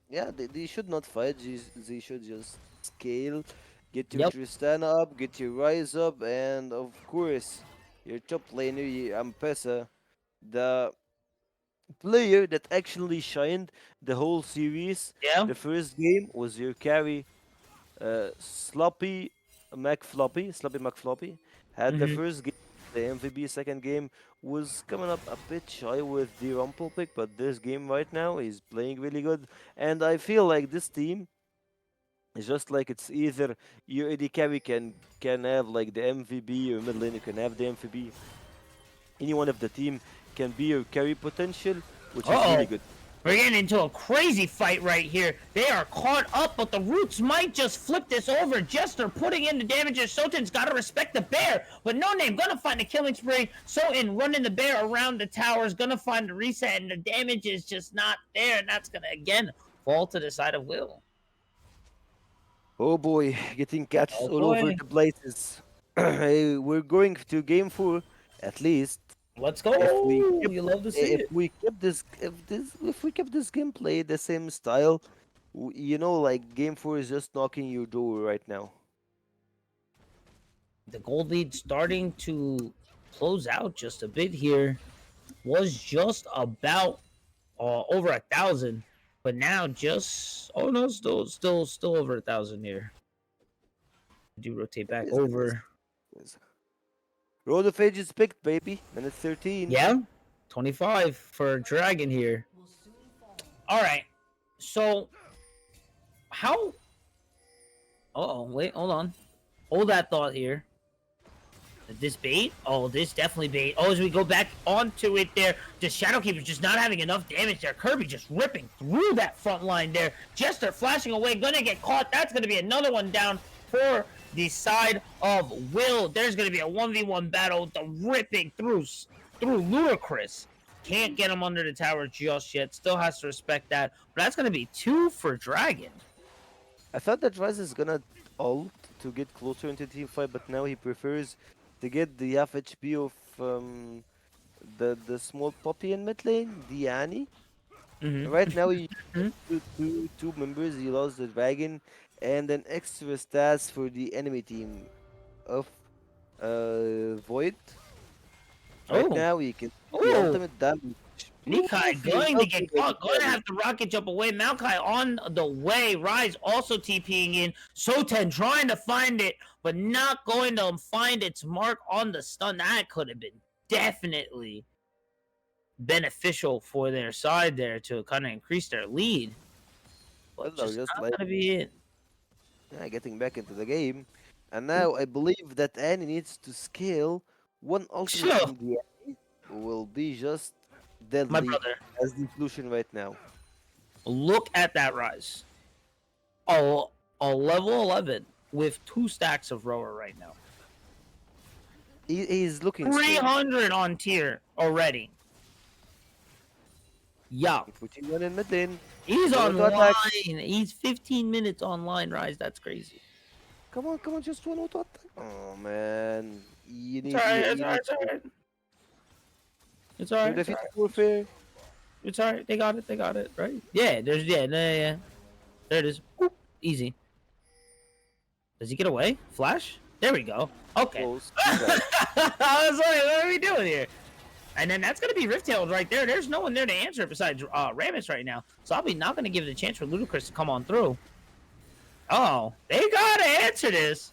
[SPEAKER 2] yeah, they should not fight. They should just scale, get your
[SPEAKER 1] Yep.
[SPEAKER 2] Tristana up, get your Rise up, and of course, your top laner, your Ampesa, the player that actually shined the whole series.
[SPEAKER 1] Yeah.
[SPEAKER 2] The first game was your carry, Sloppy McFloppy, had the
[SPEAKER 1] Mm-hmm.
[SPEAKER 2] first game, the MVP. Second game was coming up a bit shy with the Rumple pick, but this game right now is playing really good. And I feel like this team is just like it's either your AD carry can have like the MVP, or mid lane you can have the MVP. Any one of the team can be your carry potential, which is really
[SPEAKER 1] Uh-oh.
[SPEAKER 2] good.
[SPEAKER 1] We're getting into a crazy fight right here. They are caught up, but the Roots might just flip this over. Jester putting in the damage. Soten's got to respect the bear, but No Name gonna find the killing spree. Soten running the bear around the towers, gonna find the reset, and the damage is just not there, and that's gonna again fall to the side of Will.
[SPEAKER 2] Oh boy, getting catches
[SPEAKER 1] Oh
[SPEAKER 2] all over
[SPEAKER 1] boy,
[SPEAKER 2] the places. Hey, we're going to game 4 at least.
[SPEAKER 1] let's
[SPEAKER 2] If we
[SPEAKER 1] go.
[SPEAKER 2] keep
[SPEAKER 1] You love to see it.
[SPEAKER 2] if we kept this gameplay the same style, you know, like game 4 is just knocking your door right now.
[SPEAKER 1] The gold lead starting to close out just a bit here. Was just about over 1,000, but now just still over 1,000 here. Do rotate back
[SPEAKER 2] Is this-
[SPEAKER 1] over.
[SPEAKER 2] Road of Ages picked, baby. Minute 13.
[SPEAKER 1] Yeah, 25 for Dragon here. All right, so how? Wait, hold on, hold that thought here. This bait? Oh, this definitely bait. Oh, as we go back onto it there, the Shadowkeeper just not having enough damage there. Kirby just ripping through that front line there. Jester flashing away, gonna get caught. That's gonna be another one down for the side of Will. There's gonna be a 1v1 battle. The ripping through Ludacris. Can't get him under the tower just yet. Still has to respect that. But that's gonna be 2 for Dragon.
[SPEAKER 2] I thought that Rise is gonna ult to get closer into team fight, but now he prefers to get the half HP of the small puppy in mid lane, the Annie.
[SPEAKER 1] Mm-hmm.
[SPEAKER 2] Right now he
[SPEAKER 1] Mhm.
[SPEAKER 2] two members. He lost the dragon and an extra stats for the enemy team of Void. Right
[SPEAKER 1] Oh,
[SPEAKER 2] now he can do the
[SPEAKER 1] oh.
[SPEAKER 2] ultimate damage.
[SPEAKER 1] Nikai
[SPEAKER 2] Oof, he
[SPEAKER 1] going to
[SPEAKER 2] ulted
[SPEAKER 1] get
[SPEAKER 2] the
[SPEAKER 1] caught, going to
[SPEAKER 2] carry.
[SPEAKER 1] have the rocket jump away. Maokai on the way. Rise also TPing in. Soten trying to find it, but not going to find its mark on the stun. That could have been definitely beneficial for their side there to kind of increase their lead. But
[SPEAKER 2] Hello,
[SPEAKER 1] just
[SPEAKER 2] just
[SPEAKER 1] not
[SPEAKER 2] like
[SPEAKER 1] going to be it.
[SPEAKER 2] getting back into the game. And now I believe that Annie needs to scale. One ultimate
[SPEAKER 1] Sure.
[SPEAKER 2] from the Annie will be just
[SPEAKER 1] My
[SPEAKER 2] deadly
[SPEAKER 1] brother,
[SPEAKER 2] as the Lucian right now.
[SPEAKER 1] look at that Rise. a level 11 with 2 stacks of rower right now.
[SPEAKER 2] He's looking straight.
[SPEAKER 1] 300 on tier already. Yeah.
[SPEAKER 2] He put you one in mid lane.
[SPEAKER 1] He's
[SPEAKER 2] Go to
[SPEAKER 1] online.
[SPEAKER 2] attack.
[SPEAKER 1] He's 15 minutes online, Rise. That's crazy.
[SPEAKER 2] Come on, just one auto attack. Oh man, you
[SPEAKER 1] It's
[SPEAKER 2] need
[SPEAKER 1] alright,
[SPEAKER 2] you
[SPEAKER 1] it's alright, it's alright. It's
[SPEAKER 2] to
[SPEAKER 1] alright,
[SPEAKER 2] defeat warfare.
[SPEAKER 1] it's alright. They got it, right? Yeah, yeah. There it is. Boop. Easy. Does he get away? Flash? There we go. Okay.
[SPEAKER 2] Close.
[SPEAKER 1] I was like, what are we doing here? And then that's going to be Rifttailed right there. There's no one there to answer it besides Rammus right now. So I'll be not going to give it a chance for Ludacris to come on through. Oh, they got to answer this.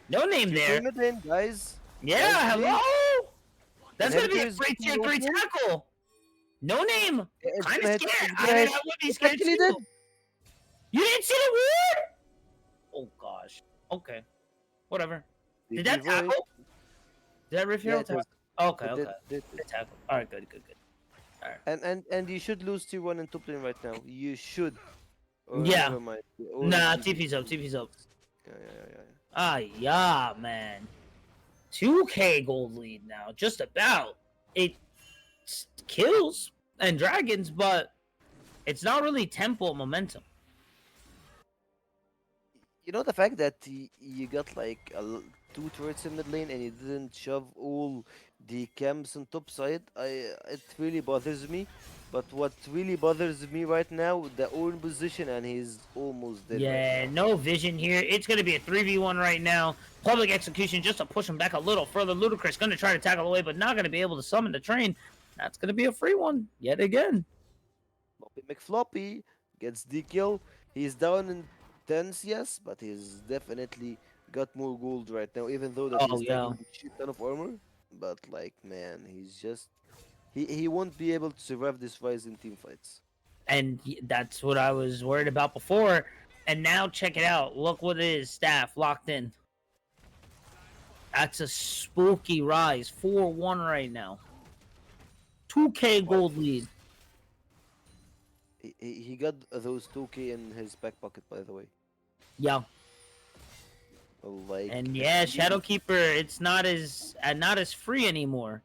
[SPEAKER 1] No name there.
[SPEAKER 2] Mid lane, guys.
[SPEAKER 1] Yeah, hello? That's going to be a
[SPEAKER 2] Inhibitors
[SPEAKER 1] great tier 3
[SPEAKER 2] working?
[SPEAKER 1] tackle. No name.
[SPEAKER 2] It's
[SPEAKER 1] Kind
[SPEAKER 2] gonna
[SPEAKER 1] of
[SPEAKER 2] hit-
[SPEAKER 1] scared.
[SPEAKER 2] it's
[SPEAKER 1] I
[SPEAKER 2] gonna
[SPEAKER 1] mean,
[SPEAKER 2] hit-
[SPEAKER 1] I would be
[SPEAKER 2] it
[SPEAKER 1] scared
[SPEAKER 2] actually
[SPEAKER 1] too.
[SPEAKER 2] did.
[SPEAKER 1] You didn't see the word? Oh, gosh. Okay. Whatever. Did that
[SPEAKER 2] Void.
[SPEAKER 1] tackle? Did that Rift
[SPEAKER 2] Yeah,
[SPEAKER 1] Hero
[SPEAKER 2] it was-
[SPEAKER 1] tackle? Okay,
[SPEAKER 2] it
[SPEAKER 1] okay.
[SPEAKER 2] did.
[SPEAKER 1] Good tackle. All right, good.
[SPEAKER 2] And you should lose tier 1 in top lane right now. You should. Or
[SPEAKER 1] Yeah.
[SPEAKER 2] never mind. Or
[SPEAKER 1] Nah,
[SPEAKER 2] GG.
[SPEAKER 1] TP's up, TP's up.
[SPEAKER 2] Yeah.
[SPEAKER 1] Ah, yeah, man. 2K gold lead now, just about. It kills and dragons, but it's not really tempo momentum.
[SPEAKER 2] You know the fact that you got like 2 turrets in mid lane and you didn't shove all the camps on top side. It really bothers me. But what really bothers me right now, the own position, and he's almost dead.
[SPEAKER 1] Yeah,
[SPEAKER 2] Right now.
[SPEAKER 1] no vision here. It's going to be a 3v1 right now. Public execution just to push him back a little further. Ludacris going to try to tackle away, but not going to be able to summon the train. That's going to be a free one yet again.
[SPEAKER 2] Floppy McFloppy gets the kill. He's down in 10s, yes, but he's definitely got more gold right now, even though that
[SPEAKER 1] Oh,
[SPEAKER 2] he's
[SPEAKER 1] yeah.
[SPEAKER 2] taking a shit ton of armor. But like, man, he's just he won't be able to survive this rise in team fights.
[SPEAKER 1] And that's what I was worried about before. And now check it out. Look what it is. Staff locked in. That's a spooky rise. 4-1 right now. 2K gold lead.
[SPEAKER 2] He got those 2k in his back pocket, by the way.
[SPEAKER 1] Yeah.
[SPEAKER 2] Like,
[SPEAKER 1] And yeah, Shadowkeeper, it's not as free anymore.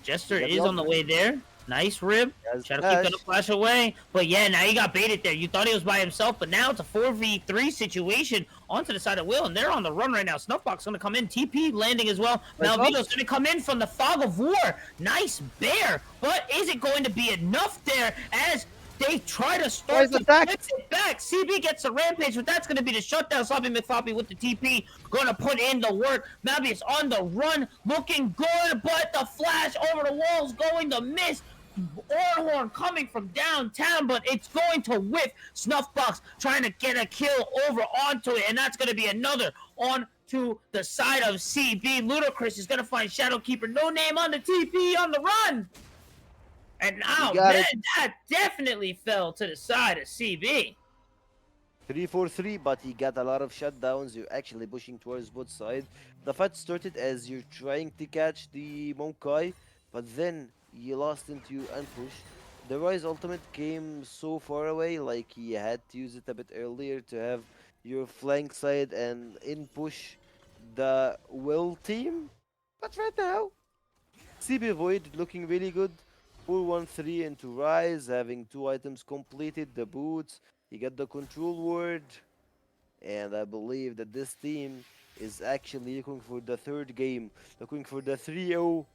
[SPEAKER 1] Jester
[SPEAKER 2] Got
[SPEAKER 1] is on the way there. Nice rib.
[SPEAKER 2] Yes,
[SPEAKER 1] Shadowkeep
[SPEAKER 2] Ash.
[SPEAKER 1] gonna flash away. But yeah, now he got baited there. You thought he was by himself, but now it's a 4v3 situation onto the side of Will, and they're on the run right now. Snuffbox gonna come in. TP landing as well. Malvito's gonna come in from the fog of war. Nice bear. But is it going to be enough there as they try to start
[SPEAKER 2] Guys,
[SPEAKER 1] to
[SPEAKER 2] attack.
[SPEAKER 1] flip it back? CB gets a rampage, but that's going to be the shutdown. Sloppy McFloppy with the TP. Going to put in the work. Malvius on the run. Looking good, but the flash over the walls going to miss. Ornhorn coming from downtown, but it's going to whiff. Snuffbox trying to get a kill over onto it, and that's going to be another on to the side of CB. Ludacris is going to find Shadowkeeper. No name on the TP on the run. And now,
[SPEAKER 2] got
[SPEAKER 1] man,
[SPEAKER 2] it.
[SPEAKER 1] that definitely fell to the side of CB.
[SPEAKER 2] 3-4-3, but he got a lot of shutdowns. You're actually pushing towards both sides. The fight started as you're trying to catch the Monkai, but then you lost into your ambush. The Rise ultimate came so far away, like you had to use it a bit earlier to have your flank side and in push the Will team. But right now, CB Void looking really good. 4-1-3 into Rise, having 2 items completed, the boots, he got the control word, and I believe that this team is actually looking for the 3rd game, looking for the 3-0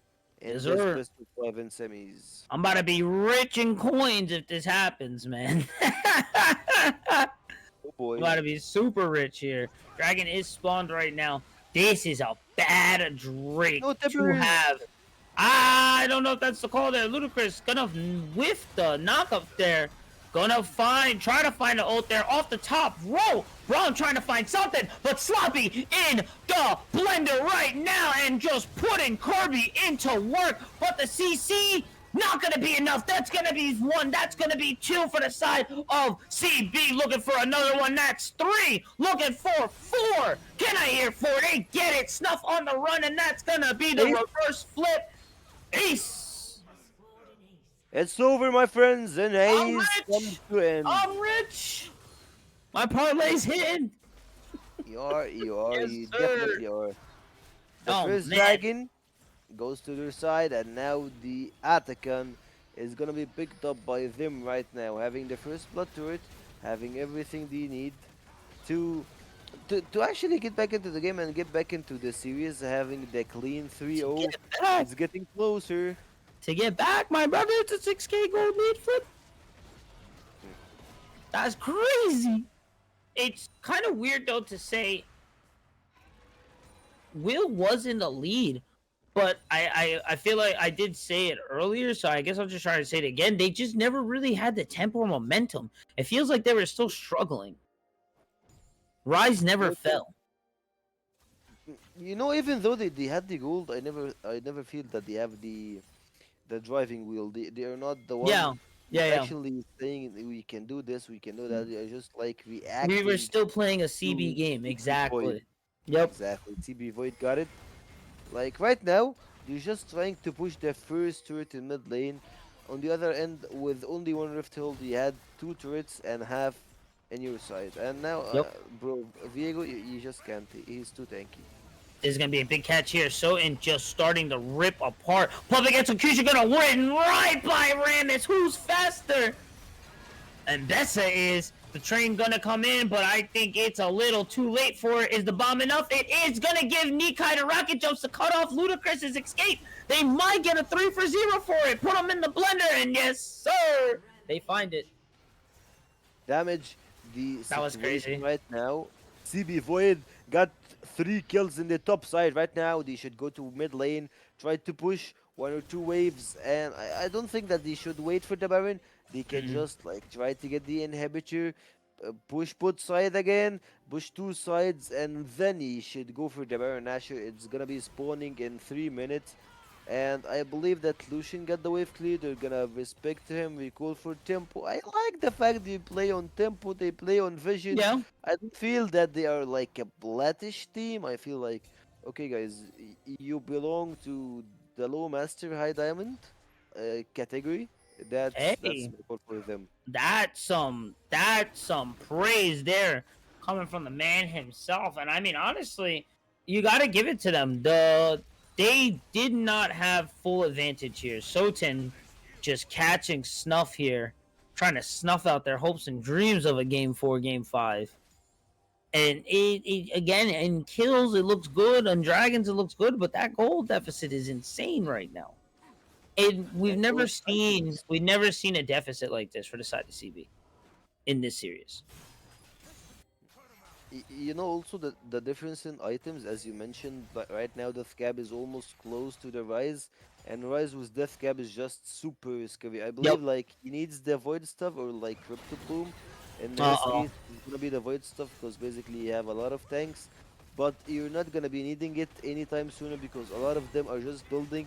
[SPEAKER 2] in
[SPEAKER 1] Yes,
[SPEAKER 2] this
[SPEAKER 1] sir.
[SPEAKER 2] best of 5 in semis.
[SPEAKER 1] I'm about to be rich in coins if this happens, man.
[SPEAKER 2] Oh boy.
[SPEAKER 1] About to be super rich here. Dragon is spawned right now. This is a bad Drake
[SPEAKER 2] No
[SPEAKER 1] to
[SPEAKER 2] tippers.
[SPEAKER 1] have. I don't know if that's the call there. Ludacris gonna whiff the knock up there. Gonna try to find an ult there off the top row. Braun trying to find something, but Sloppy in the blender right now and just putting Kirby into work. But the CC not gonna be enough. That's gonna be 1. That's gonna be 2 for the side of CB. Looking for another one. That's 3. Looking for 4. Can I hear 4? They get it. Snuff on the run, and that's gonna be the
[SPEAKER 2] Ace.
[SPEAKER 1] reverse flip. Ace.
[SPEAKER 2] It's over, my friends, and
[SPEAKER 1] I'm
[SPEAKER 2] Ace
[SPEAKER 1] rich.
[SPEAKER 2] comes to end.
[SPEAKER 1] I'm rich. My parlay's hitting. Yes,
[SPEAKER 2] you
[SPEAKER 1] sir.
[SPEAKER 2] definitely are. The
[SPEAKER 1] Oh
[SPEAKER 2] first
[SPEAKER 1] man.
[SPEAKER 2] dragon goes to their side, and now the Atakan is gonna be picked up by them right now, having the first blood turret, having everything they need to to actually get back into the game and get back into the series, having the clean
[SPEAKER 1] To
[SPEAKER 2] 3-0.
[SPEAKER 1] get back.
[SPEAKER 2] It's getting closer.
[SPEAKER 1] To get back, my brother. It's a 6K gold lead flip. That's crazy. It's kind of weird though to say Will was in the lead, but I feel like I did say it earlier, so I guess I'll just try to say it again. They just never really had the tempo or momentum. It feels like they were still struggling. Rise never fell.
[SPEAKER 2] Even though they had the gold, I never feel that they have the driving wheel. They are not the one
[SPEAKER 1] Yeah,
[SPEAKER 2] who's
[SPEAKER 1] yeah.
[SPEAKER 2] actually saying we can do this, we can do that. They are just like
[SPEAKER 1] We were
[SPEAKER 2] reacting
[SPEAKER 1] still playing a CB
[SPEAKER 2] to
[SPEAKER 1] game.
[SPEAKER 2] TB Void.
[SPEAKER 1] Exactly. Yep.
[SPEAKER 2] Exactly. TB Void got it. Like right now, they're just trying to push their first turret in mid lane. On the other end, with only one Rift Hold, you had two turrets and half in your side. And now,
[SPEAKER 1] Yep.
[SPEAKER 2] bro, Viego, you just can't. He's too tanky.
[SPEAKER 1] There's gonna be a big catch here. Soten just starting to rip apart. Public execution gonna win right by Rammus. Who's faster? And Bessa is the train gonna come in, but I think it's a little too late for it. Is the bomb enough? It is gonna give Nikai the rocket jumps to cut off Ludacris's escape. They might get a 3-for-0 for it. Put them in the blender, and yes, sir, they find it.
[SPEAKER 2] Damage the
[SPEAKER 1] That was
[SPEAKER 2] situation
[SPEAKER 1] crazy.
[SPEAKER 2] right now. CB Void got 3 kills in the top side right now. They should go to mid lane, try to push 1 or 2 waves, and I don't think that they should wait for the Baron. They can
[SPEAKER 1] Mm-mm.
[SPEAKER 2] just like try to get the inhibitor, push both side again, push two sides, and then he should go for the Baron Nashor. It's gonna be spawning in 3 minutes. And I believe that Lucian got the wave clear. They're gonna respect him. We call for tempo. I like the fact they play on tempo. They play on vision.
[SPEAKER 1] Yeah.
[SPEAKER 2] I don't feel that they are like a Blatish team. I feel like, okay, guys, you belong to the low master high diamond category. That's
[SPEAKER 1] Hey,
[SPEAKER 2] my call for them.
[SPEAKER 1] that's some praise there coming from the man himself. And I mean, honestly, you got to give it to them. They did not have full advantage here. Soten just catching snuff here, trying to snuff out their hopes and dreams of a game 4, game 5. And it again in kills it looks good, on dragons it looks good, but that gold deficit is insane right now. And
[SPEAKER 2] And those items.
[SPEAKER 1] we've never seen a deficit like this for the side of CB in this series.
[SPEAKER 2] Also the difference in items, as you mentioned, but right now Death Cab is almost close to the Rise, and Rise with Death Cab is just super scary. I
[SPEAKER 1] Yep.
[SPEAKER 2] believe like he needs the Void stuff or like Crypto Bloom. In
[SPEAKER 1] Uh
[SPEAKER 2] his
[SPEAKER 1] oh.
[SPEAKER 2] case, it's gonna be the Void stuff because basically you have a lot of tanks, but you're not gonna be needing it anytime sooner because a lot of them are just building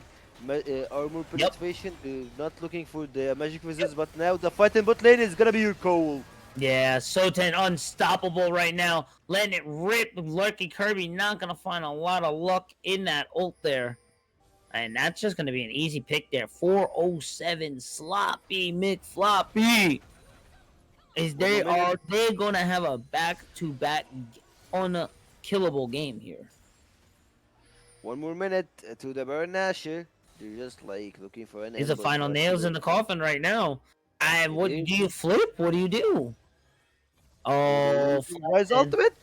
[SPEAKER 2] armor
[SPEAKER 1] Yep.
[SPEAKER 2] penetration. They're not looking for the magic resist, but now the fight in bot lane is gonna be your call.
[SPEAKER 1] Yeah, Soten unstoppable right now, letting it rip. Lucky Kirby not gonna find a lot of luck in that ult there, and that's just gonna be an easy pick there. 407 sloppy McFloppy. Is
[SPEAKER 2] One more minute.
[SPEAKER 1] they gonna have a back-to-back unkillable game here?
[SPEAKER 2] 1 more minute to the Baron Nashor. They're just like looking for an
[SPEAKER 1] Is the
[SPEAKER 2] ambush,
[SPEAKER 1] final
[SPEAKER 2] but
[SPEAKER 1] nails in the coffin right now? What
[SPEAKER 2] it
[SPEAKER 1] do
[SPEAKER 2] is.
[SPEAKER 1] you flip? What do you do?
[SPEAKER 2] They're
[SPEAKER 1] Oh,
[SPEAKER 2] using Rise
[SPEAKER 1] Fulton.
[SPEAKER 2] Ultimate.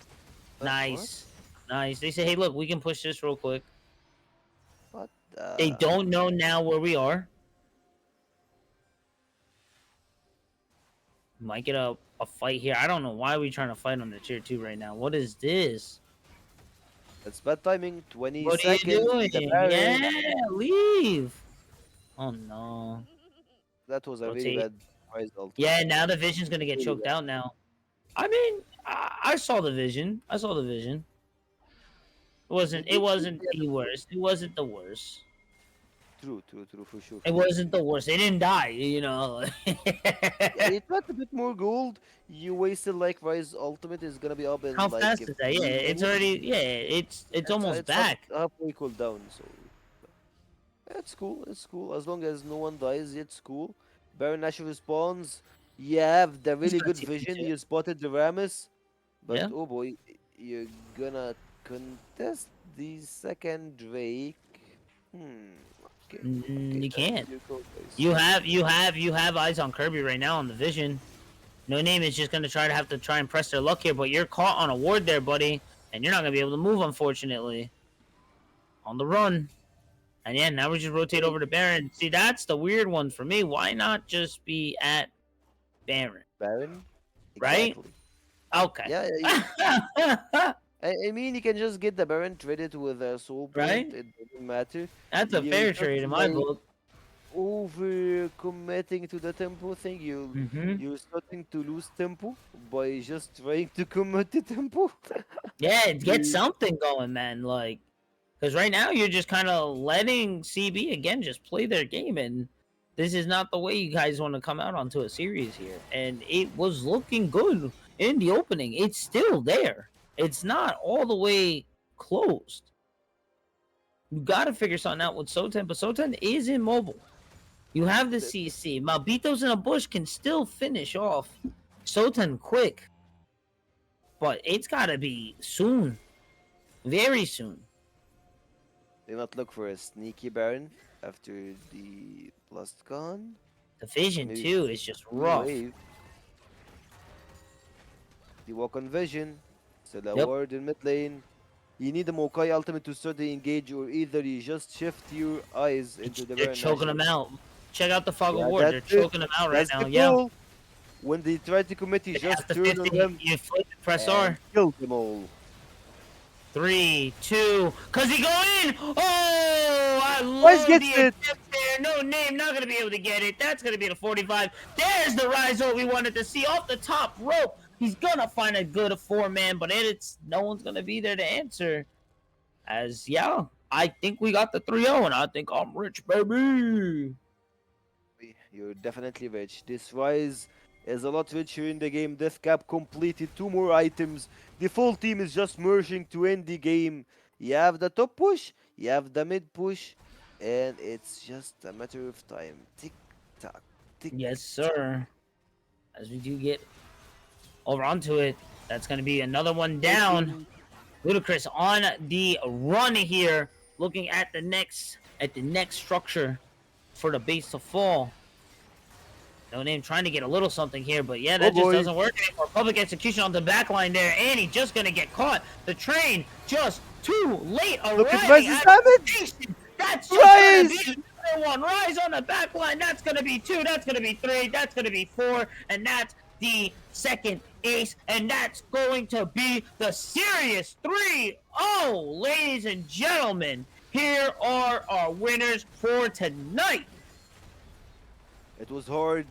[SPEAKER 2] What?
[SPEAKER 1] Nice, nice. They say, hey, look, we can push this real quick.
[SPEAKER 2] What?
[SPEAKER 1] They don't know now where we are. Might get a fight here. I don't know why we trying to fight on the tier 2 right now. What is this?
[SPEAKER 2] That's bad timing. 20
[SPEAKER 1] What are you
[SPEAKER 2] seconds.
[SPEAKER 1] doing?
[SPEAKER 2] The Baron.
[SPEAKER 1] Yeah, leave. Oh no.
[SPEAKER 2] That was a really
[SPEAKER 1] Rotate.
[SPEAKER 2] bad Rise Ultimate.
[SPEAKER 1] Yeah, now the vision's gonna get
[SPEAKER 2] Really
[SPEAKER 1] choked
[SPEAKER 2] bad.
[SPEAKER 1] out now. I mean, I saw the vision. I saw the vision. It wasn't the worst. It wasn't the worst.
[SPEAKER 2] True, true, true, for sure,
[SPEAKER 1] It
[SPEAKER 2] for sure.
[SPEAKER 1] wasn't the worst. They didn't die.
[SPEAKER 2] Yeah, you got a bit more gold. You wasted like Rise Ultimate is gonna be up in
[SPEAKER 1] How
[SPEAKER 2] like
[SPEAKER 1] fast
[SPEAKER 2] a
[SPEAKER 1] is that? Yeah,
[SPEAKER 2] few
[SPEAKER 1] it's
[SPEAKER 2] minutes.
[SPEAKER 1] already. Yeah, it's almost
[SPEAKER 2] It's up
[SPEAKER 1] back.
[SPEAKER 2] halfway cooldown, so it's cool. It's cool as long as no one dies. It's cool. Baron Nashor responds. You have the
[SPEAKER 1] He's
[SPEAKER 2] really
[SPEAKER 1] gonna
[SPEAKER 2] good
[SPEAKER 1] TP
[SPEAKER 2] vision.
[SPEAKER 1] too.
[SPEAKER 2] You spotted the Rammus. But
[SPEAKER 1] Yeah.
[SPEAKER 2] oh boy, you're gonna contest the second Drake. Hmm. Okay. Okay.
[SPEAKER 1] You
[SPEAKER 2] That is
[SPEAKER 1] can't.
[SPEAKER 2] your call, guys.
[SPEAKER 1] You have eyes on Kirby right now on the vision. No Name is just gonna try and press their luck here, but you're caught on a ward there, buddy, and you're not gonna be able to move, unfortunately. On the run. And yeah, now we just rotate over to Baron. See, that's the weird one for me. Why not just be at Baron?
[SPEAKER 2] Baron.
[SPEAKER 1] Right?
[SPEAKER 2] Exactly.
[SPEAKER 1] Okay.
[SPEAKER 2] Yeah. I mean, you can just get the Baron traded with a soul point.
[SPEAKER 1] Right?
[SPEAKER 2] It doesn't matter.
[SPEAKER 1] That's a
[SPEAKER 2] You're
[SPEAKER 1] fair
[SPEAKER 2] just
[SPEAKER 1] trade in my
[SPEAKER 2] like
[SPEAKER 1] book.
[SPEAKER 2] over committing to the tempo thing.
[SPEAKER 1] Mm-hmm.
[SPEAKER 2] You're starting to lose tempo by just trying to commit the tempo.
[SPEAKER 1] Yeah, get
[SPEAKER 2] You-
[SPEAKER 1] something going, man. Like, because right now you're just kind of letting CB again just play their game, and this is not the way you guys want to come out onto a series here. And it was looking good in the opening. It's still there. It's not all the way closed. You got to figure something out with Soten, but Soten is immobile. You have the CC. Malbitos in a bush can still finish off Soten quick, but it's got to be soon, very soon.
[SPEAKER 2] Do not look for a sneaky Baron after the last con.
[SPEAKER 1] The vision
[SPEAKER 2] Maybe
[SPEAKER 1] too is just
[SPEAKER 2] blue
[SPEAKER 1] rough.
[SPEAKER 2] wave. You walk on vision. Still a
[SPEAKER 1] Yep.
[SPEAKER 2] ward in mid lane. You need a Mokai ultimate to start the engage, or either you just shift your eyes into the
[SPEAKER 1] They're
[SPEAKER 2] Baron
[SPEAKER 1] choking
[SPEAKER 2] naturally.
[SPEAKER 1] them out. Check out the fog of
[SPEAKER 2] Yeah,
[SPEAKER 1] war. They're
[SPEAKER 2] that's it.
[SPEAKER 1] choking them out right
[SPEAKER 2] That's
[SPEAKER 1] now.
[SPEAKER 2] the
[SPEAKER 1] Yeah.
[SPEAKER 2] goal. When they try to commit, you
[SPEAKER 1] They
[SPEAKER 2] just
[SPEAKER 1] have the
[SPEAKER 2] turn on
[SPEAKER 1] 50.
[SPEAKER 2] them
[SPEAKER 1] You flip the press
[SPEAKER 2] and
[SPEAKER 1] R.
[SPEAKER 2] kill them all.
[SPEAKER 1] 3, 2, cause he go in. Oh, I
[SPEAKER 2] Rise
[SPEAKER 1] love
[SPEAKER 2] gets
[SPEAKER 1] the
[SPEAKER 2] it.
[SPEAKER 1] attempt there. No Name, not gonna be able to get it. That's gonna be the 45. There's the rise we wanted to see off the top rope. He's gonna find a good 4-man, but it's no one's gonna be there to answer. As yeah, I think we got the 3-0, and I think I'm rich, baby.
[SPEAKER 2] You're definitely rich. This Rise is a lot richer in the game. Death Cap completed 2 more items. The full team is just merging to end the game. You have the top push, you have the mid push, and it's just a matter of time. Tick tock, tick.
[SPEAKER 1] Yes, sir. As we do get over onto it, that's going to be another one down. Ludicrous on the run here, looking at the next structure for the base to fall. No Name trying to get a little something here, but yeah, that just doesn't work anymore. Public execution on the back line there, and he's just gonna get caught. The train just too late arriving.
[SPEAKER 2] Look at Rise's damage!
[SPEAKER 1] That's just gonna be another one. Rise on the back line. That's gonna be 2. That's gonna be 3. That's gonna be 4, and that's the second ace, and that's going to be the serious 3-0, ladies and gentlemen. Here are our winners for tonight.
[SPEAKER 2] It was hard.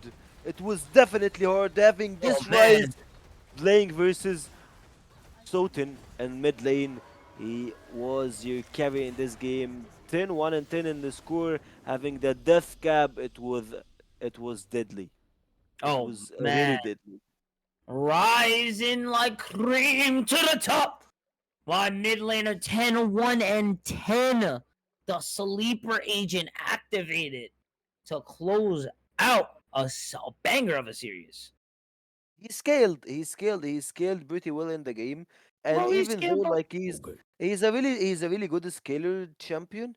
[SPEAKER 2] It was definitely hard having this
[SPEAKER 1] man.
[SPEAKER 2] Rise playing versus Soten and mid lane. He was your carry in this game. 10-1 and 10 in the score. Having the death cap, it was deadly.
[SPEAKER 1] Oh,
[SPEAKER 2] It was
[SPEAKER 1] man.
[SPEAKER 2] really deadly.
[SPEAKER 1] Rising like cream to the top. My mid laner 10-1 and 10. The sleeper agent activated to close out a banger of a series.
[SPEAKER 2] He scaled pretty well in the game. And
[SPEAKER 1] Bro, he
[SPEAKER 2] even though
[SPEAKER 1] scaled up.
[SPEAKER 2] like he's a really good scaler champion.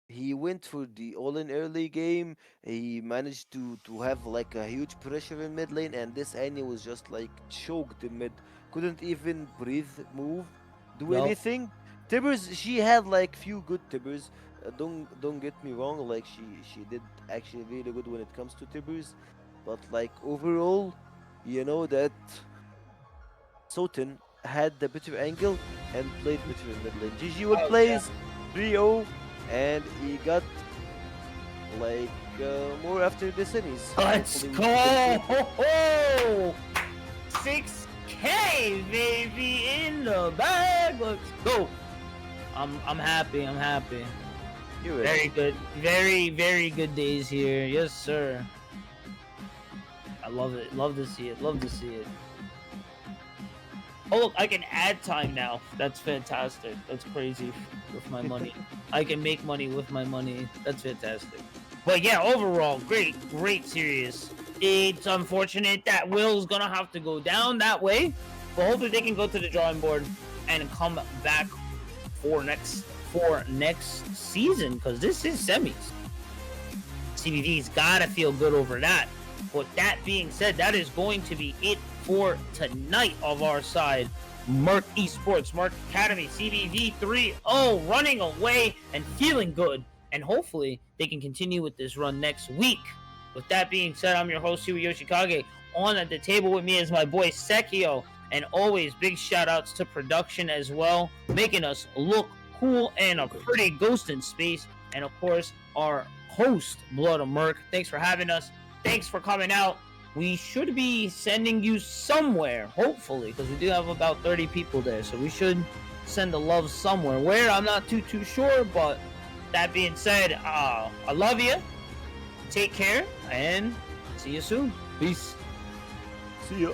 [SPEAKER 2] He went for the all-in early game. He managed to have like a huge pressure in mid lane, and this Annie was just like choked in mid. Couldn't even breathe, move, do
[SPEAKER 1] Yup.
[SPEAKER 2] anything. Tibbers, she had like few good Tibbers. Don't get me wrong, like she did actually really good when it comes to Tibbers, but like overall, you know that Soten had the better angle and played better in mid lane. GG will
[SPEAKER 1] Oh,
[SPEAKER 2] plays 3-0 and he got like more after the semis.
[SPEAKER 1] Let's
[SPEAKER 2] Hopefully we
[SPEAKER 1] go!
[SPEAKER 2] can
[SPEAKER 1] Ho, ho! 6K, baby, in the bag. Let's go. I'm happy. I'm happy.
[SPEAKER 2] do it.
[SPEAKER 1] Very good. Very good days here. Yes, sir. I love it. Love to see it. Love to see it. Oh, look, I can add time now. That's fantastic. That's crazy with my money. I can make money with my money. That's fantastic. But yeah, overall, great series. It's unfortunate that Will's gonna have to go down that way. But hopefully they can go to the drawing board and come back for next season, because this is semis. CBV's gotta feel good over that. With that being said, that is going to be it for tonight of our side. Merc Esports, Merc Academy, CBV 3-0, running away and feeling good. And hopefully they can continue with this run next week. With that being said, I'm your host, Yoshikage. On at the table with me is my boy Sekio. And always big shout outs to production as well, making us look cool and a pretty ghost in space. And of course, our host, Blood of Merc. Thanks for having us. Thanks for coming out. We should be sending you somewhere, hopefully, because we do have about 30 people there. So we should send the love somewhere. Where, I'm not too sure. But that being said, I love you. Take care and see you soon. Peace.
[SPEAKER 2] See ya.